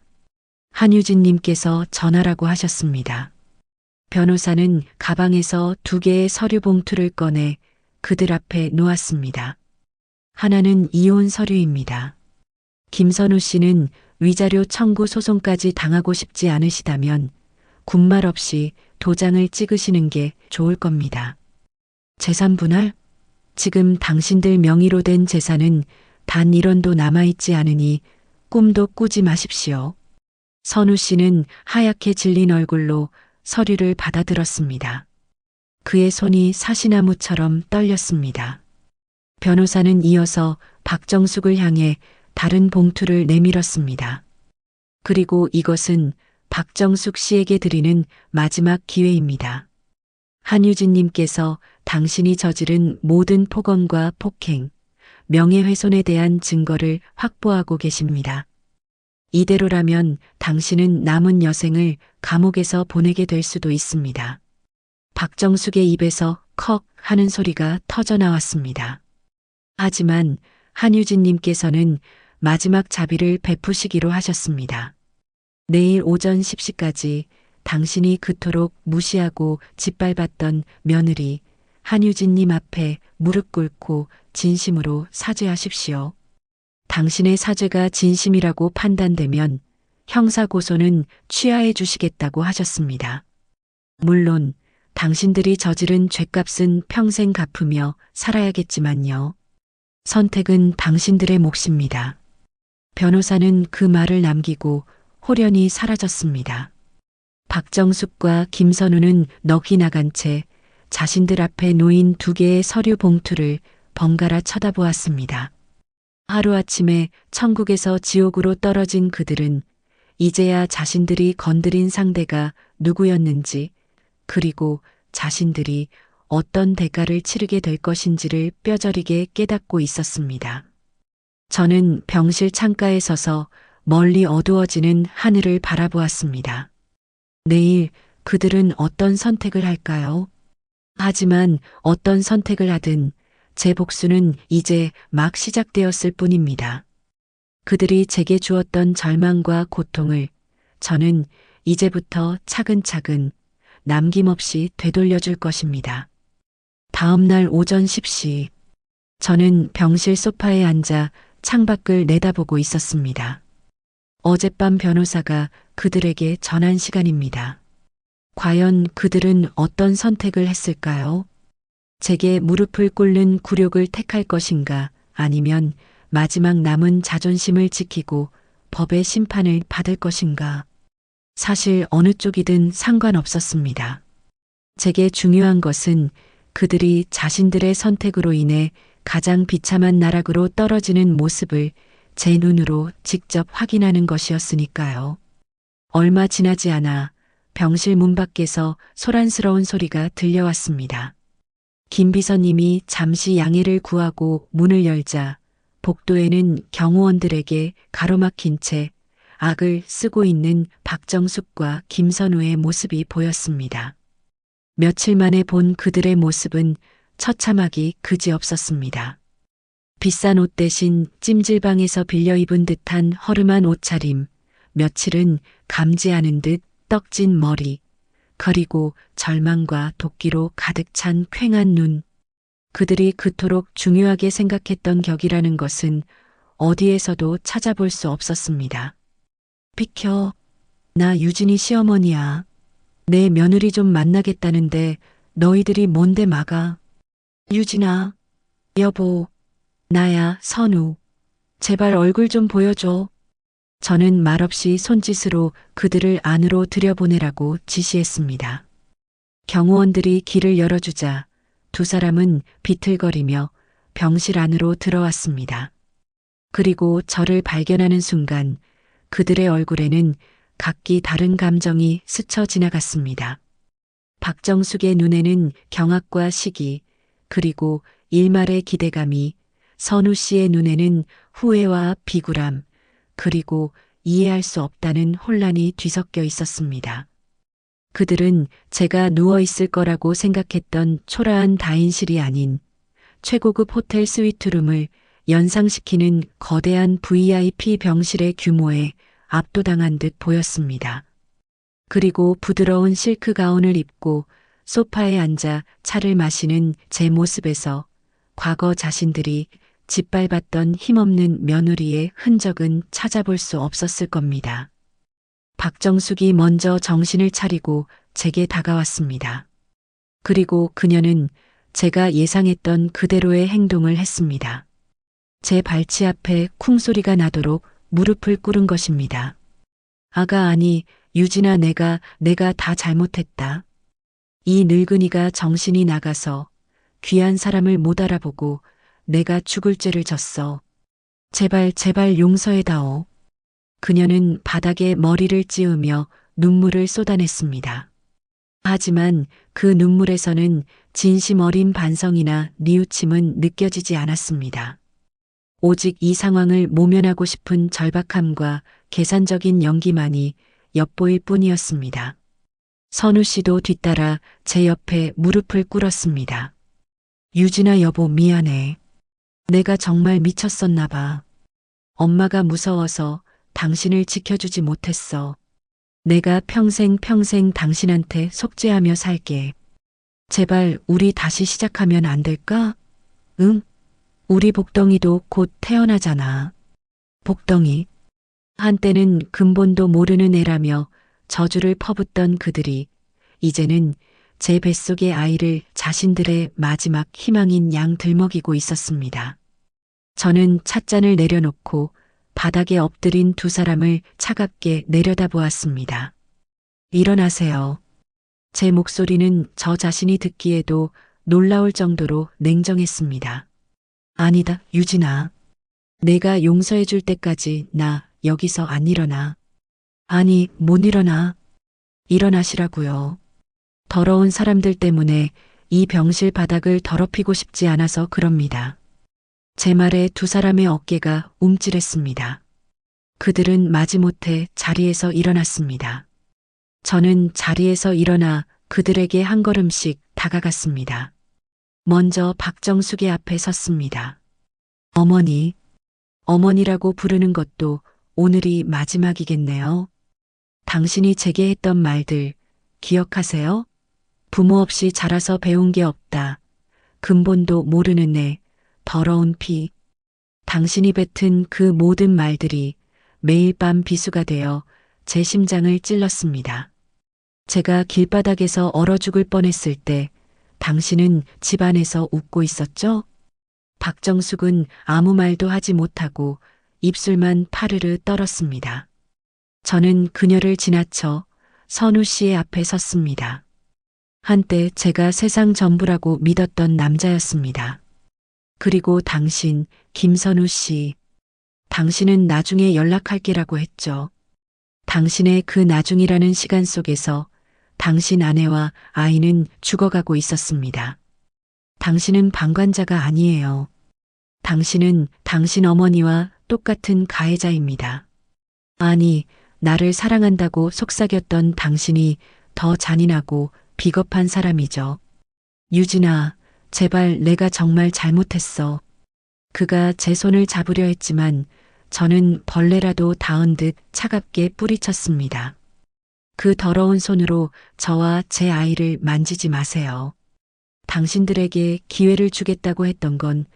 한유진님께서 전화라고 하셨습니다. 변호사는 가방에서 2개의 서류 봉투를 꺼내 그들 앞에 놓았습니다. 하나는 이혼 서류입니다. 김선우 씨는 위자료 청구 소송까지 당하고 싶지 않으시다면 군말 없이 도장을 찍으시는 게 좋을 겁니다. 재산 분할? 지금 당신들 명의로 된 재산은 단 1원도 남아있지 않으니 꿈도 꾸지 마십시오. 선우 씨는 하얗게 질린 얼굴로 서류를 받아들었습니다. 그의 손이 사시나무처럼 떨렸습니다. 변호사는 이어서 박정숙을 향해 다른 봉투를 내밀었습니다. 그리고 이것은 박정숙 씨에게 드리는 마지막 기회입니다. 한유진님께서 당신이 저지른 모든 폭언과 폭행, 명예훼손에 대한 증거를 확보하고 계십니다. 이대로라면 당신은 남은 여생을 감옥에서 보내게 될 수도 있습니다. 박정숙의 입에서 컥 하는 소리가 터져 나왔습니다. 하지만 한유진님께서는 마지막 자비를 베푸시기로 하셨습니다. 내일 오전 10시까지 당신이 그토록 무시하고 짓밟았던 며느리 한유진님 앞에 무릎 꿇고 진심으로 사죄하십시오. 당신의 사죄가 진심이라고 판단되면 형사고소는 취하해 주시겠다고 하셨습니다. 물론 당신들이 저지른 죗값은 평생 갚으며 살아야겠지만요. 선택은 당신들의 몫입니다. 변호사는 그 말을 남기고 호련히 사라졌습니다. 박정숙과 김선우는 넋이 나간 채 자신들 앞에 놓인 2개의 서류 봉투를 번갈아 쳐다보았습니다. 하루아침에 천국에서 지옥으로 떨어진 그들은 이제야 자신들이 건드린 상대가 누구였는지, 그리고 자신들이 어떤 대가를 치르게 될 것인지를 뼈저리게 깨닫고 있었습니다. 저는 병실 창가에 서서 멀리 어두워지는 하늘을 바라보았습니다. 내일 그들은 어떤 선택을 할까요? 하지만 어떤 선택을 하든 제 복수는 이제 막 시작되었을 뿐입니다. 그들이 제게 주었던 절망과 고통을 저는 이제부터 차근차근 남김없이 되돌려 줄 것입니다. 다음 날 오전 10시, 저는 병실 소파에 앉아 창밖을 내다보고 있었습니다. 어젯밤 변호사가 그들에게 전한 시간입니다. 과연 그들은 어떤 선택을 했을까요? 제게 무릎을 꿇는 굴욕을 택할 것인가, 아니면 마지막 남은 자존심을 지키고 법의 심판을 받을 것인가. 사실 어느 쪽이든 상관없었습니다. 제게 중요한 것은 그들이 자신들의 선택으로 인해 가장 비참한 나락으로 떨어지는 모습을 제 눈으로 직접 확인하는 것이었으니까요. 얼마 지나지 않아 병실 문 밖에서 소란스러운 소리가 들려왔습니다. 김 비서님이 잠시 양해를 구하고 문을 열자 복도에는 경호원들에게 가로막힌 채 악을 쓰고 있는 박정숙과 김선우의 모습이 보였습니다. 며칠 만에 본 그들의 모습은 처참하기 그지없었습니다. 비싼 옷 대신 찜질방에서 빌려 입은 듯한 허름한 옷차림, 며칠은 감지하는 듯 떡진 머리, 그리고 절망과 도끼로 가득 찬 퀭한 눈. 그들이 그토록 중요하게 생각했던 격이라는 것은 어디에서도 찾아볼 수 없었습니다. 비켜. 나 유진이 시어머니야. 내 며느리 좀 만나겠다는데 너희들이 뭔데 막아. 유진아. 여보. 나야, 선우. 제발 얼굴 좀 보여줘. 저는 말없이 손짓으로 그들을 안으로 들여보내라고 지시했습니다. 경호원들이 길을 열어주자 2사람은 비틀거리며 병실 안으로 들어왔습니다. 그리고 저를 발견하는 순간 그들의 얼굴에는 각기 다른 감정이 스쳐 지나갔습니다. 박정숙의 눈에는 경악과 시기, 그리고 일말의 기대감이, 선우 씨의 눈에는 후회와 비굴함, 그리고 이해할 수 없다는 혼란이 뒤섞여 있었습니다. 그들은 제가 누워있을 거라고 생각했던 초라한 다인실이 아닌 최고급 호텔 스위트룸을 연상시키는 거대한 VIP 병실의 규모에 압도당한 듯 보였습니다. 그리고 부드러운 실크 가운을 입고 소파에 앉아 차를 마시는 제 모습에서 과거 자신들이 짓밟았던 힘없는 며느리의 흔적은 찾아볼 수 없었을 겁니다. 박정숙이 먼저 정신을 차리고 제게 다가왔습니다. 그리고 그녀는 제가 예상했던 그대로의 행동을 했습니다. 제 발치 앞에 쿵소리가 나도록 무릎을 꿇은 것입니다. 아가, 아니, 유진아, 내가 다 잘못했다. 이 늙은이가 정신이 나가서 귀한 사람을 못 알아보고 내가 죽을 죄를 졌어. 제발 용서해다오. 그녀는 바닥에 머리를 찌우며 눈물을 쏟아냈습니다. 하지만 그 눈물에서는 진심 어린 반성이나 뉘우침은 느껴지지 않았습니다. 오직 이 상황을 모면하고 싶은 절박함과 계산적인 연기만이 엿보일 뿐이었습니다. 선우 씨도 뒤따라 제 옆에 무릎을 꿇었습니다. 유진아, 여보, 미안해. 내가 정말 미쳤었나 봐. 엄마가 무서워서 당신을 지켜주지 못했어. 내가 평생 당신한테 속죄하며 살게. 제발 우리 다시 시작하면 안 될까? 응? 우리 복덩이도 곧 태어나잖아. 복덩이. 한때는 근본도 모르는 애라며 저주를 퍼붓던 그들이 이제는 제 뱃속의 아이를 자신들의 마지막 희망인 양 들먹이고 있었습니다. 저는 찻잔을 내려놓고 바닥에 엎드린 두 사람을 차갑게 내려다보았습니다. 일어나세요. 제 목소리는 저 자신이 듣기에도 놀라울 정도로 냉정했습니다. 아니다, 유진아. 내가 용서해 줄 때까지 나 여기서 안 일어나. 아니, 못 일어나. 일어나시라고요. 더러운 사람들 때문에 이 병실 바닥을 더럽히고 싶지 않아서 그럽니다. 제 말에 두 사람의 어깨가 움찔했습니다. 그들은 마지못해 자리에서 일어났습니다. 저는 자리에서 일어나 그들에게 한 걸음씩 다가갔습니다. 먼저 박정숙의 앞에 섰습니다. 어머니, 어머니라고 부르는 것도 오늘이 마지막이겠네요. 당신이 제게 했던 말들 기억하세요? 부모 없이 자라서 배운 게 없다. 근본도 모르는 애, 더러운 피. 당신이 뱉은 그 모든 말들이 매일 밤 비수가 되어 제 심장을 찔렀습니다. 제가 길바닥에서 얼어 죽을 뻔했을 때 당신은 집안에서 웃고 있었죠? 박정숙은 아무 말도 하지 못하고 입술만 파르르 떨었습니다. 저는 그녀를 지나쳐 선우 씨의 앞에 섰습니다. 한때 제가 세상 전부라고 믿었던 남자였습니다. 그리고 당신, 김선우 씨. 당신은 나중에 연락할게라고 했죠. 당신의 그 나중이라는 시간 속에서 당신 아내와 아이는 죽어가고 있었습니다. 당신은 방관자가 아니에요. 당신은 당신 어머니와 똑같은 가해자입니다. 아니, 나를 사랑한다고 속삭였던 당신이 더 잔인하고 비겁한 사람이죠. 유진아, 제발 내가 정말 잘못했어. 그가 제 손을 잡으려 했지만 저는 벌레라도 닿은 듯 차갑게 뿌리쳤습니다. 그 더러운 손으로 저와 제 아이를 만지지 마세요. 당신들에게 기회를 주겠다고 했던 건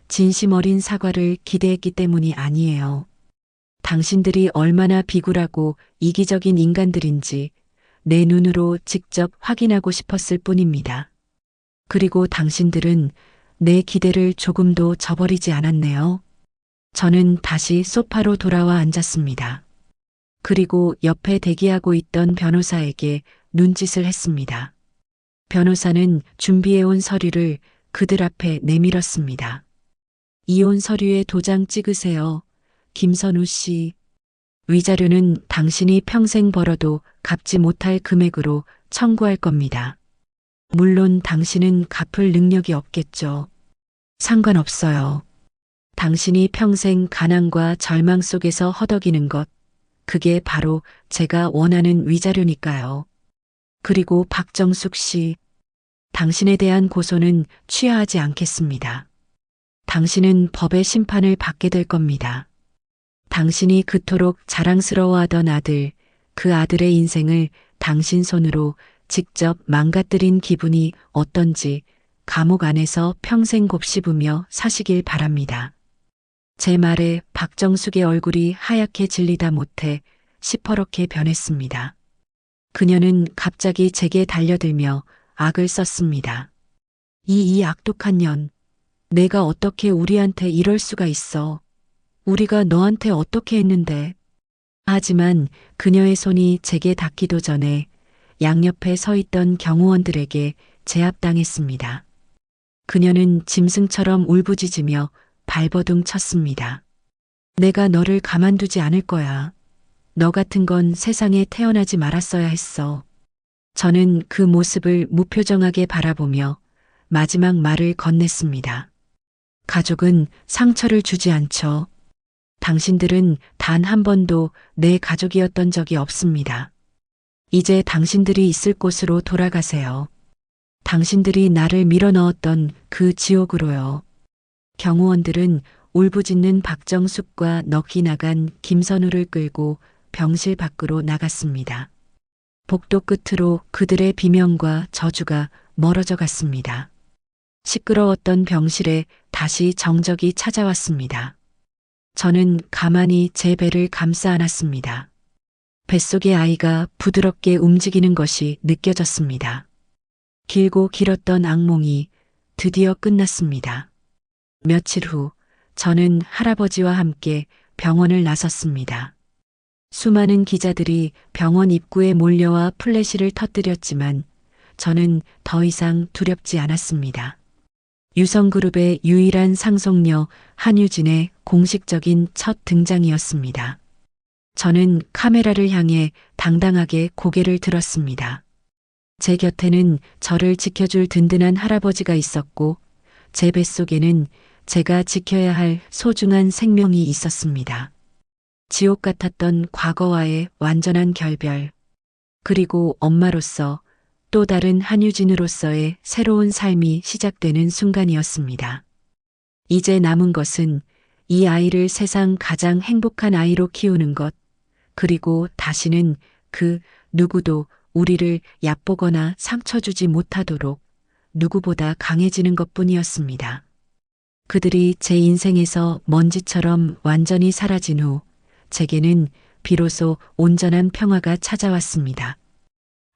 진심 어린 사과를 기대했기 때문이 아니에요. 당신들이 얼마나 비굴하고 이기적인 인간들인지 내 눈으로 직접 확인하고 싶었을 뿐입니다. 그리고 당신들은 내 기대를 조금도 저버리지 않았네요. 저는 다시 소파로 돌아와 앉았습니다. 그리고 옆에 대기하고 있던 변호사에게 눈짓을 했습니다. 변호사는 준비해온 서류를 그들 앞에 내밀었습니다. 이혼 서류에 도장 찍으세요. 김선우 씨. 위자료는 당신이 평생 벌어도 갚지 못할 금액으로 청구할 겁니다. 물론 당신은 갚을 능력이 없겠죠. 상관없어요. 당신이 평생 가난과 절망 속에서 허덕이는 것, 그게 바로 제가 원하는 위자료니까요. 그리고 박정숙 씨, 당신에 대한 고소는 취하하지 않겠습니다. 당신은 법의 심판을 받게 될 겁니다. 당신이 그토록 자랑스러워하던 아들, 그 아들의 인생을 당신 손으로 직접 망가뜨린 기분이 어떤지 감옥 안에서 평생 곱씹으며 사시길 바랍니다. 제 말에 박정숙의 얼굴이 하얗게 질리다 못해 시퍼렇게 변했습니다. 그녀는 갑자기 제게 달려들며 악을 썼습니다. 이 악독한 년, 내가 어떻게 우리한테 이럴 수가 있어. 우리가 너한테 어떻게 했는데. 하지만 그녀의 손이 제게 닿기도 전에 양옆에 서 있던 경호원들에게 제압당했습니다. 그녀는 짐승처럼 울부짖으며 발버둥 쳤습니다. 내가 너를 가만두지 않을 거야. 너 같은 건 세상에 태어나지 말았어야 했어. 저는 그 모습을 무표정하게 바라보며 마지막 말을 건넸습니다. 가족은 상처를 주지 않죠. 당신들은 단 한 번도 내 가족이었던 적이 없습니다. 이제 당신들이 있을 곳으로 돌아가세요. 당신들이 나를 밀어넣었던 그 지옥으로요. 경호원들은 울부짖는 박정숙과 넋이 나간 김선우를 끌고 병실 밖으로 나갔습니다. 복도 끝으로 그들의 비명과 저주가 멀어져 갔습니다. 시끄러웠던 병실에 다시 정적이 찾아왔습니다. 저는 가만히 제 배를 감싸 안았습니다. 뱃속의 아이가 부드럽게 움직이는 것이 느껴졌습니다. 길고 길었던 악몽이 드디어 끝났습니다. 며칠 후 저는 할아버지와 함께 병원을 나섰습니다. 수많은 기자들이 병원 입구에 몰려와 플래시를 터뜨렸지만 저는 더 이상 두렵지 않았습니다. 유성그룹의 유일한 상속녀 한유진의 공식적인 첫 등장이었습니다. 저는 카메라를 향해 당당하게 고개를 들었습니다. 제 곁에는 저를 지켜줄 든든한 할아버지가 있었고 제 뱃속에는 제가 지켜야 할 소중한 생명이 있었습니다. 지옥 같았던 과거와의 완전한 결별, 그리고 엄마로서 또 다른 한유진으로서의 새로운 삶이 시작되는 순간이었습니다. 이제 남은 것은 이 아이를 세상 가장 행복한 아이로 키우는 것, 그리고 다시는 그 누구도 우리를 얕보거나 상처 주지 못하도록 누구보다 강해지는 것뿐이었습니다. 그들이 제 인생에서 먼지처럼 완전히 사라진 후 제게는 비로소 온전한 평화가 찾아왔습니다.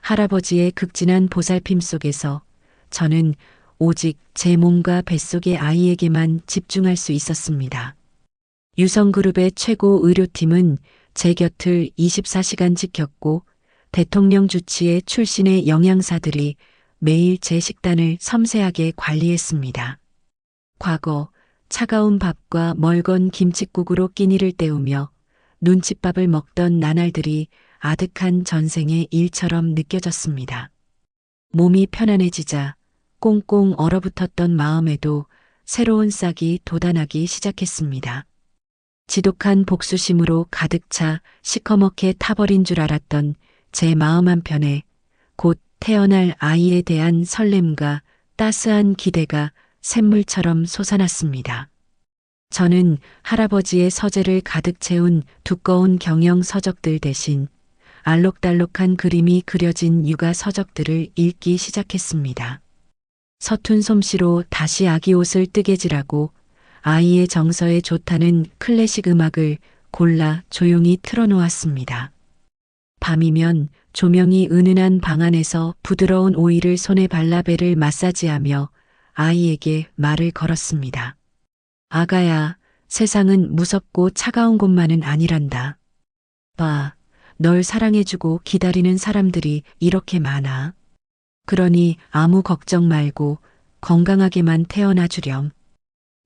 할아버지의 극진한 보살핌 속에서 저는 오직 제 몸과 뱃속의 아이에게만 집중할 수 있었습니다. 유성그룹의 최고 의료팀은 제 곁을 24시간 지켰고 대통령 주치의 출신의 영양사들이 매일 제 식단을 섬세하게 관리했습니다. 과거 차가운 밥과 멀건 김칫국으로 끼니를 때우며 눈칫밥을 먹던 나날들이 아득한 전생의 일처럼 느껴졌습니다. 몸이 편안해지자 꽁꽁 얼어붙었던 마음에도 새로운 싹이 돋아나기 시작했습니다. 지독한 복수심으로 가득 차 시커멓게 타버린 줄 알았던 제 마음 한편에 곧 태어날 아이에 대한 설렘과 따스한 기대가 샘물처럼 솟아났습니다. 저는 할아버지의 서재를 가득 채운 두꺼운 경영 서적들 대신 알록달록한 그림이 그려진 육아 서적들을 읽기 시작했습니다. 서툰 솜씨로 다시 아기 옷을 뜨개질하고 아이의 정서에 좋다는 클래식 음악을 골라 조용히 틀어놓았습니다. 밤이면 조명이 은은한 방 안에서 부드러운 오일을 손에 발라 배를 마사지하며 아이에게 말을 걸었습니다. 아가야, 세상은 무섭고 차가운 곳만은 아니란다. 봐, 널 사랑해주고 기다리는 사람들이 이렇게 많아. 그러니 아무 걱정 말고 건강하게만 태어나 주렴.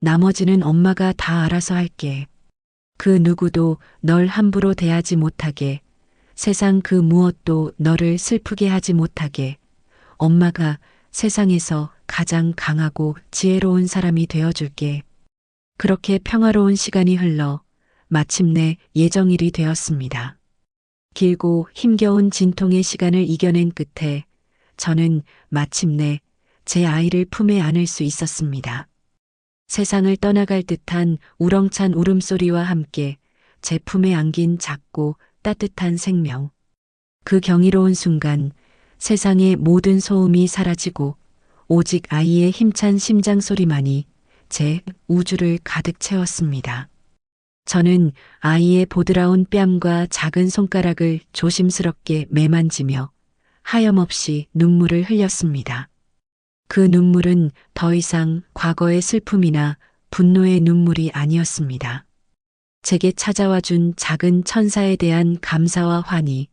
나머지는 엄마가 다 알아서 할게. 그 누구도 널 함부로 대하지 못하게, 세상 그 무엇도 너를 슬프게 하지 못하게, 엄마가 세상에서 가장 강하고 지혜로운 사람이 되어줄게. 그렇게 평화로운 시간이 흘러 마침내 예정일이 되었습니다. 길고 힘겨운 진통의 시간을 이겨낸 끝에 저는 마침내 제 아이를 품에 안을 수 있었습니다. 세상을 떠나갈 듯한 우렁찬 울음소리와 함께 제 품에 안긴 작고 따뜻한 생명. 그 경이로운 순간 세상의 모든 소음이 사라지고 오직 아이의 힘찬 심장 소리만이 제 우주를 가득 채웠습니다. 저는 아이의 보드라운 뺨과 작은 손가락을 조심스럽게 매만지며 하염없이 눈물을 흘렸습니다. 그 눈물은 더 이상 과거의 슬픔이나 분노의 눈물이 아니었습니다. 제게 찾아와 준 작은 천사에 대한 감사와 환희,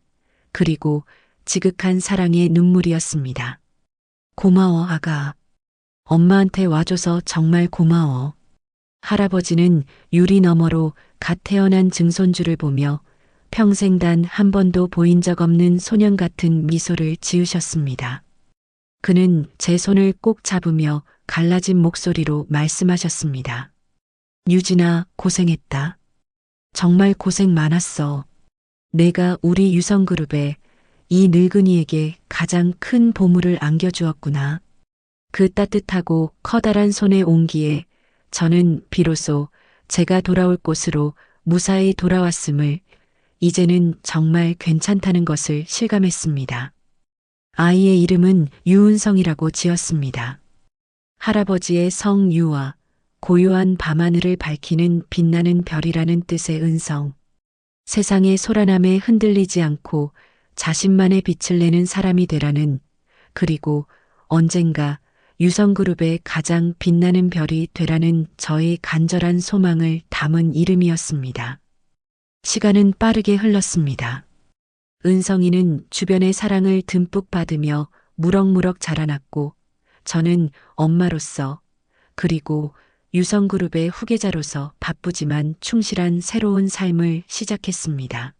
그리고 지극한 사랑의 눈물이었습니다. 고마워, 아가. 엄마한테 와줘서 정말 고마워. 할아버지는 유리 너머로 갓 태어난 증손주를 보며 평생 단 한 번도 보인 적 없는 소년 같은 미소를 지으셨습니다. 그는 제 손을 꼭 잡으며 갈라진 목소리로 말씀하셨습니다. 유진아, 고생했다. 정말 고생 많았어. 내가 우리 유성그룹에 이 늙은이에게 가장 큰 보물을 안겨주었구나. 그 따뜻하고 커다란 손의 온기에 저는 비로소 제가 돌아올 곳으로 무사히 돌아왔음을, 이제는 정말 괜찮다는 것을 실감했습니다. 아이의 이름은 유은성이라고 지었습니다. 할아버지의 성 유와 고요한 밤하늘을 밝히는 빛나는 별이라는 뜻의 은성. 세상의 소란함에 흔들리지 않고 자신만의 빛을 내는 사람이 되라는, 그리고 언젠가 유성그룹의 가장 빛나는 별이 되라는 저의 간절한 소망을 담은 이름이었습니다. 시간은 빠르게 흘렀습니다. 은성이는 주변의 사랑을 듬뿍 받으며 무럭무럭 자라났고, 저는 엄마로서, 그리고 유성그룹의 후계자로서 바쁘지만 충실한 새로운 삶을 시작했습니다.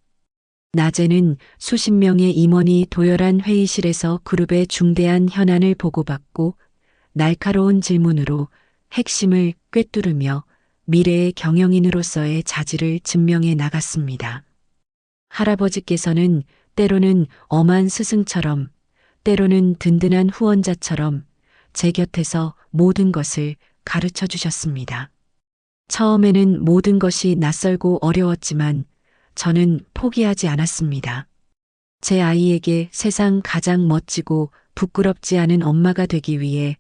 낮에는 수십 명의 임원이 도열한 회의실에서 그룹의 중대한 현안을 보고받고, 날카로운 질문으로 핵심을 꿰뚫으며 미래의 경영인으로서의 자질을 증명해 나갔습니다. 할아버지께서는 때로는 엄한 스승처럼, 때로는 든든한 후원자처럼 제 곁에서 모든 것을 가르쳐 주셨습니다. 처음에는 모든 것이 낯설고 어려웠지만 저는 포기하지 않았습니다. 제 아이에게 세상 가장 멋지고 부끄럽지 않은 엄마가 되기 위해,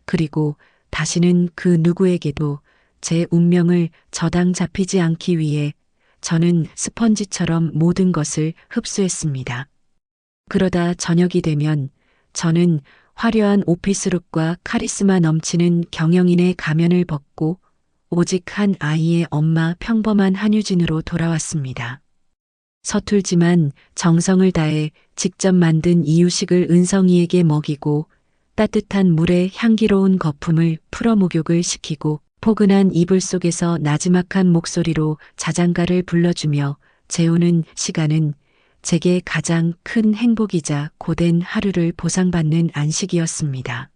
그리고 다시는 그 누구에게도 제 운명을 저당 잡히지 않기 위해 저는 스펀지처럼 모든 것을 흡수했습니다. 그러다 저녁이 되면 저는 화려한 오피스룩과 카리스마 넘치는 경영인의 가면을 벗고 오직 한 아이의 엄마, 평범한 한유진으로 돌아왔습니다. 서툴지만 정성을 다해 직접 만든 이유식을 은성이에게 먹이고, 따뜻한 물에 향기로운 거품을 풀어 목욕을 시키고, 포근한 이불 속에서 나지막한 목소리로 자장가를 불러주며 재우는 시간은 제게 가장 큰 행복이자 고된 하루를 보상받는 안식이었습니다.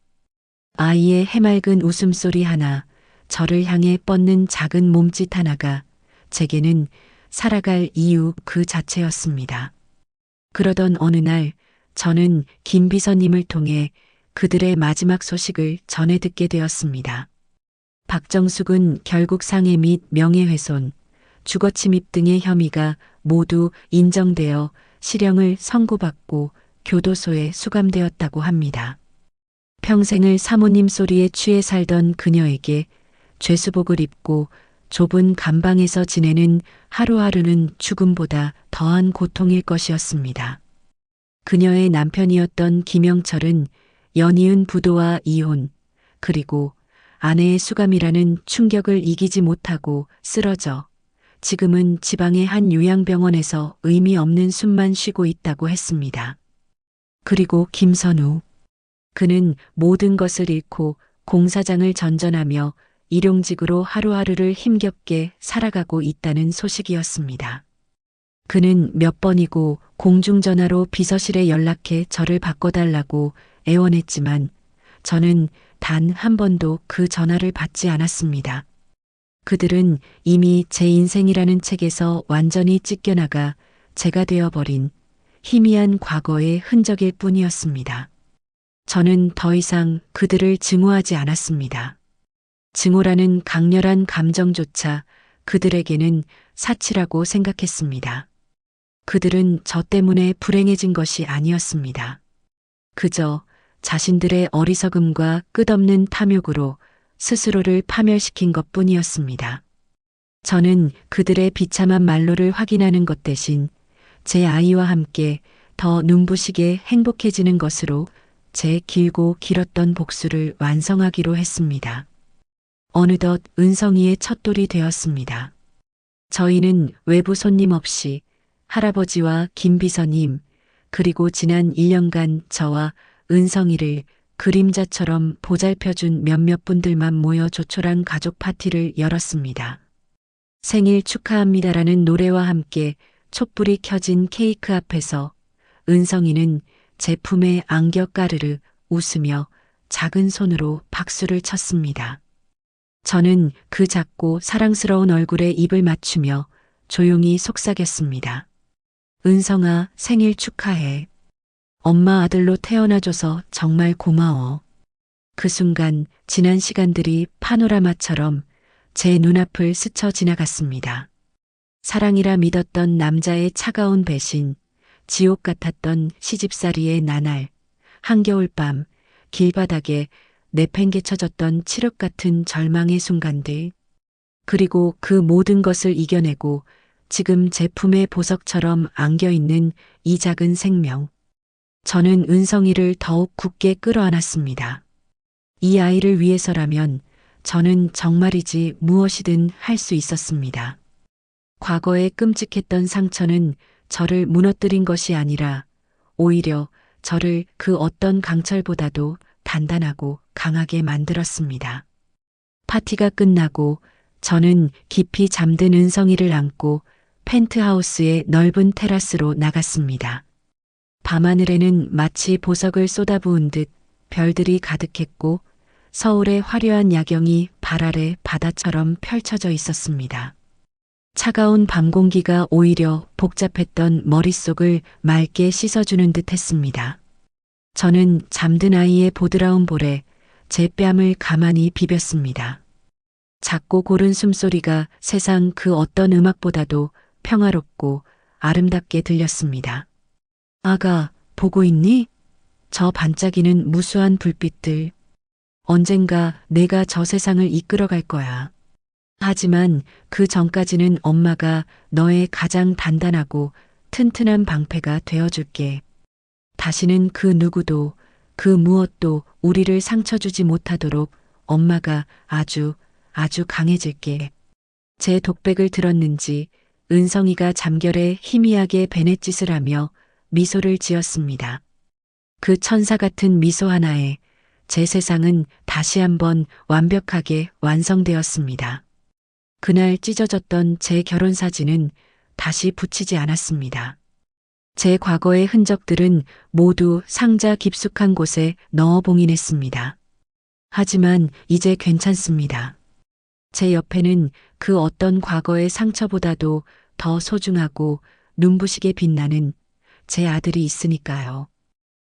아이의 해맑은 웃음소리 하나, 저를 향해 뻗는 작은 몸짓 하나가 제게는 살아갈 이유 그 자체였습니다. 그러던 어느 날 저는 김 비서님을 통해 그들의 마지막 소식을 전해 듣게 되었습니다. 박정숙은 결국 상해 및 명예훼손, 주거침입 등의 혐의가 모두 인정되어 실형을 선고받고 교도소에 수감되었다고 합니다. 평생을 사모님 소리에 취해 살던 그녀에게 죄수복을 입고 좁은 감방에서 지내는 하루하루는 죽음보다 더한 고통일 것이었습니다. 그녀의 남편이었던 김영철은 연이은 부도와 이혼, 그리고 아내의 수감이라는 충격을 이기지 못하고 쓰러져 지금은 지방의 한 요양병원에서 의미 없는 숨만 쉬고 있다고 했습니다. 그리고 김선우. 그는 모든 것을 잃고 공사장을 전전하며 일용직으로 하루하루를 힘겹게 살아가고 있다는 소식이었습니다. 그는 몇 번이고 공중전화로 비서실에 연락해 저를 바꿔달라고 애원했지만 저는 단 한 번도 그 전화를 받지 않았습니다. 그들은 이미 제 인생이라는 책에서 완전히 찢겨나가 제가 되어버린 희미한 과거의 흔적일 뿐이었습니다. 저는 더 이상 그들을 증오하지 않았습니다. 증오라는 강렬한 감정조차 그들에게는 사치라고 생각했습니다. 그들은 저 때문에 불행해진 것이 아니었습니다. 그저 자신들의 어리석음과 끝없는 탐욕으로 스스로를 파멸시킨 것뿐이었습니다. 저는 그들의 비참한 말로를 확인하는 것 대신 제 아이와 함께 더 눈부시게 행복해지는 것으로 제 길고 길었던 복수를 완성하기로 했습니다. 어느덧 은성이의 첫돌이 되었습니다. 저희는 외부 손님 없이 할아버지와 김 비서님, 그리고 지난 1년간 저와 은성이를 그림자처럼 보살펴준 몇몇 분들만 모여 조촐한 가족 파티를 열었습니다. 생일 축하합니다라는 노래와 함께 촛불이 켜진 케이크 앞에서 은성이는 제 품에 안겨 까르르 웃으며 작은 손으로 박수를 쳤습니다. 저는 그 작고 사랑스러운 얼굴에 입을 맞추며 조용히 속삭였습니다. 은성아, 생일 축하해. 엄마 아들로 태어나줘서 정말 고마워. 그 순간 지난 시간들이 파노라마처럼 제 눈앞을 스쳐 지나갔습니다. 사랑이라 믿었던 남자의 차가운 배신, 지옥 같았던 시집살이의 나날, 한겨울밤, 길바닥에 내팽개쳐졌던 칠흑 같은 절망의 순간들, 그리고 그 모든 것을 이겨내고 지금 제 품에 보석처럼 안겨있는 이 작은 생명. 저는 은성이를 더욱 굳게 끌어안았습니다. 이 아이를 위해서라면 저는 정말이지 무엇이든 할 수 있었습니다. 과거의 끔찍했던 상처는 저를 무너뜨린 것이 아니라 오히려 저를 그 어떤 강철보다도 단단하고 강하게 만들었습니다. 파티가 끝나고 저는 깊이 잠든 은성이를 안고 펜트하우스의 넓은 테라스로 나갔습니다. 밤하늘에는 마치 보석을 쏟아부은 듯 별들이 가득했고 서울의 화려한 야경이 발 아래 바다처럼 펼쳐져 있었습니다. 차가운 밤 공기가 오히려 복잡했던 머릿속을 맑게 씻어주는 듯 했습니다. 저는 잠든 아이의 보드라운 볼에 제 뺨을 가만히 비볐습니다. 작고 고른 숨소리가 세상 그 어떤 음악보다도 평화롭고 아름답게 들렸습니다. 아가, 보고 있니? 저 반짝이는 무수한 불빛들. 언젠가 내가 저 세상을 이끌어갈 거야. 하지만 그 전까지는 엄마가 너의 가장 단단하고 튼튼한 방패가 되어줄게. 다시는 그 누구도, 그 무엇도 우리를 상처 주지 못하도록 엄마가 아주 강해질게. 제 독백을 들었는지 은성이가 잠결에 희미하게 베넷짓을 하며 미소를 지었습니다. 그 천사 같은 미소 하나에 제 세상은 다시 한번 완벽하게 완성되었습니다. 그날 찢어졌던 제 결혼 사진은 다시 붙이지 않았습니다. 제 과거의 흔적들은 모두 상자 깊숙한 곳에 넣어 봉인했습니다. 하지만 이제 괜찮습니다. 제 옆에는 그 어떤 과거의 상처보다도 더 소중하고 눈부시게 빛나는 제 아들이 있으니까요.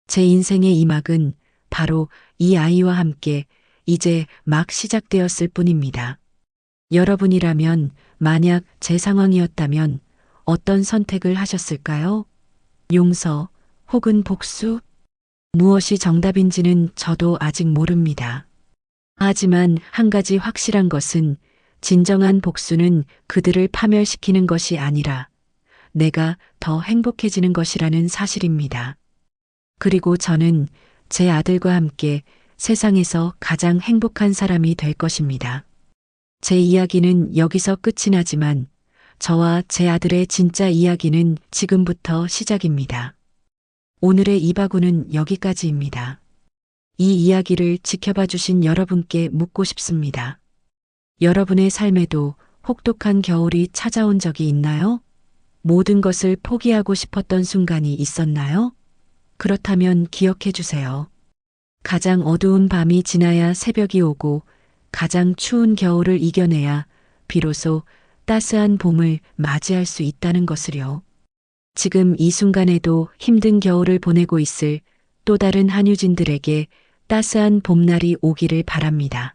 제 인생의 이막은 바로 이 아이와 함께 이제 막 시작되었을 뿐입니다. 여러분이라면 만약 제 상황이었다면 어떤 선택을 하셨을까요? 용서 혹은 복수? 무엇이 정답인지는 저도 아직 모릅니다. 하지만 한 가지 확실한 것은 진정한 복수는 그들을 파멸시키는 것이 아니라 내가 더 행복해지는 것이라는 사실입니다. 그리고 저는 제 아들과 함께 세상에서 가장 행복한 사람이 될 것입니다. 제 이야기는 여기서 끝이 나지만 저와 제 아들의 진짜 이야기는 지금부터 시작입니다. 오늘의 이바구는 여기까지입니다. 이 이야기를 지켜봐 주신 여러분께 묻고 싶습니다. 여러분의 삶에도 혹독한 겨울이 찾아온 적이 있나요? 모든 것을 포기하고 싶었던 순간이 있었나요? 그렇다면 기억해 주세요. 가장 어두운 밤이 지나야 새벽이 오고 가장 추운 겨울을 이겨내야 비로소 따스한 봄을 맞이할 수 있다는 것을요. 지금 이 순간에도 힘든 겨울을 보내고 있을 또 다른 한유진들에게 따스한 봄날이 오기를 바랍니다.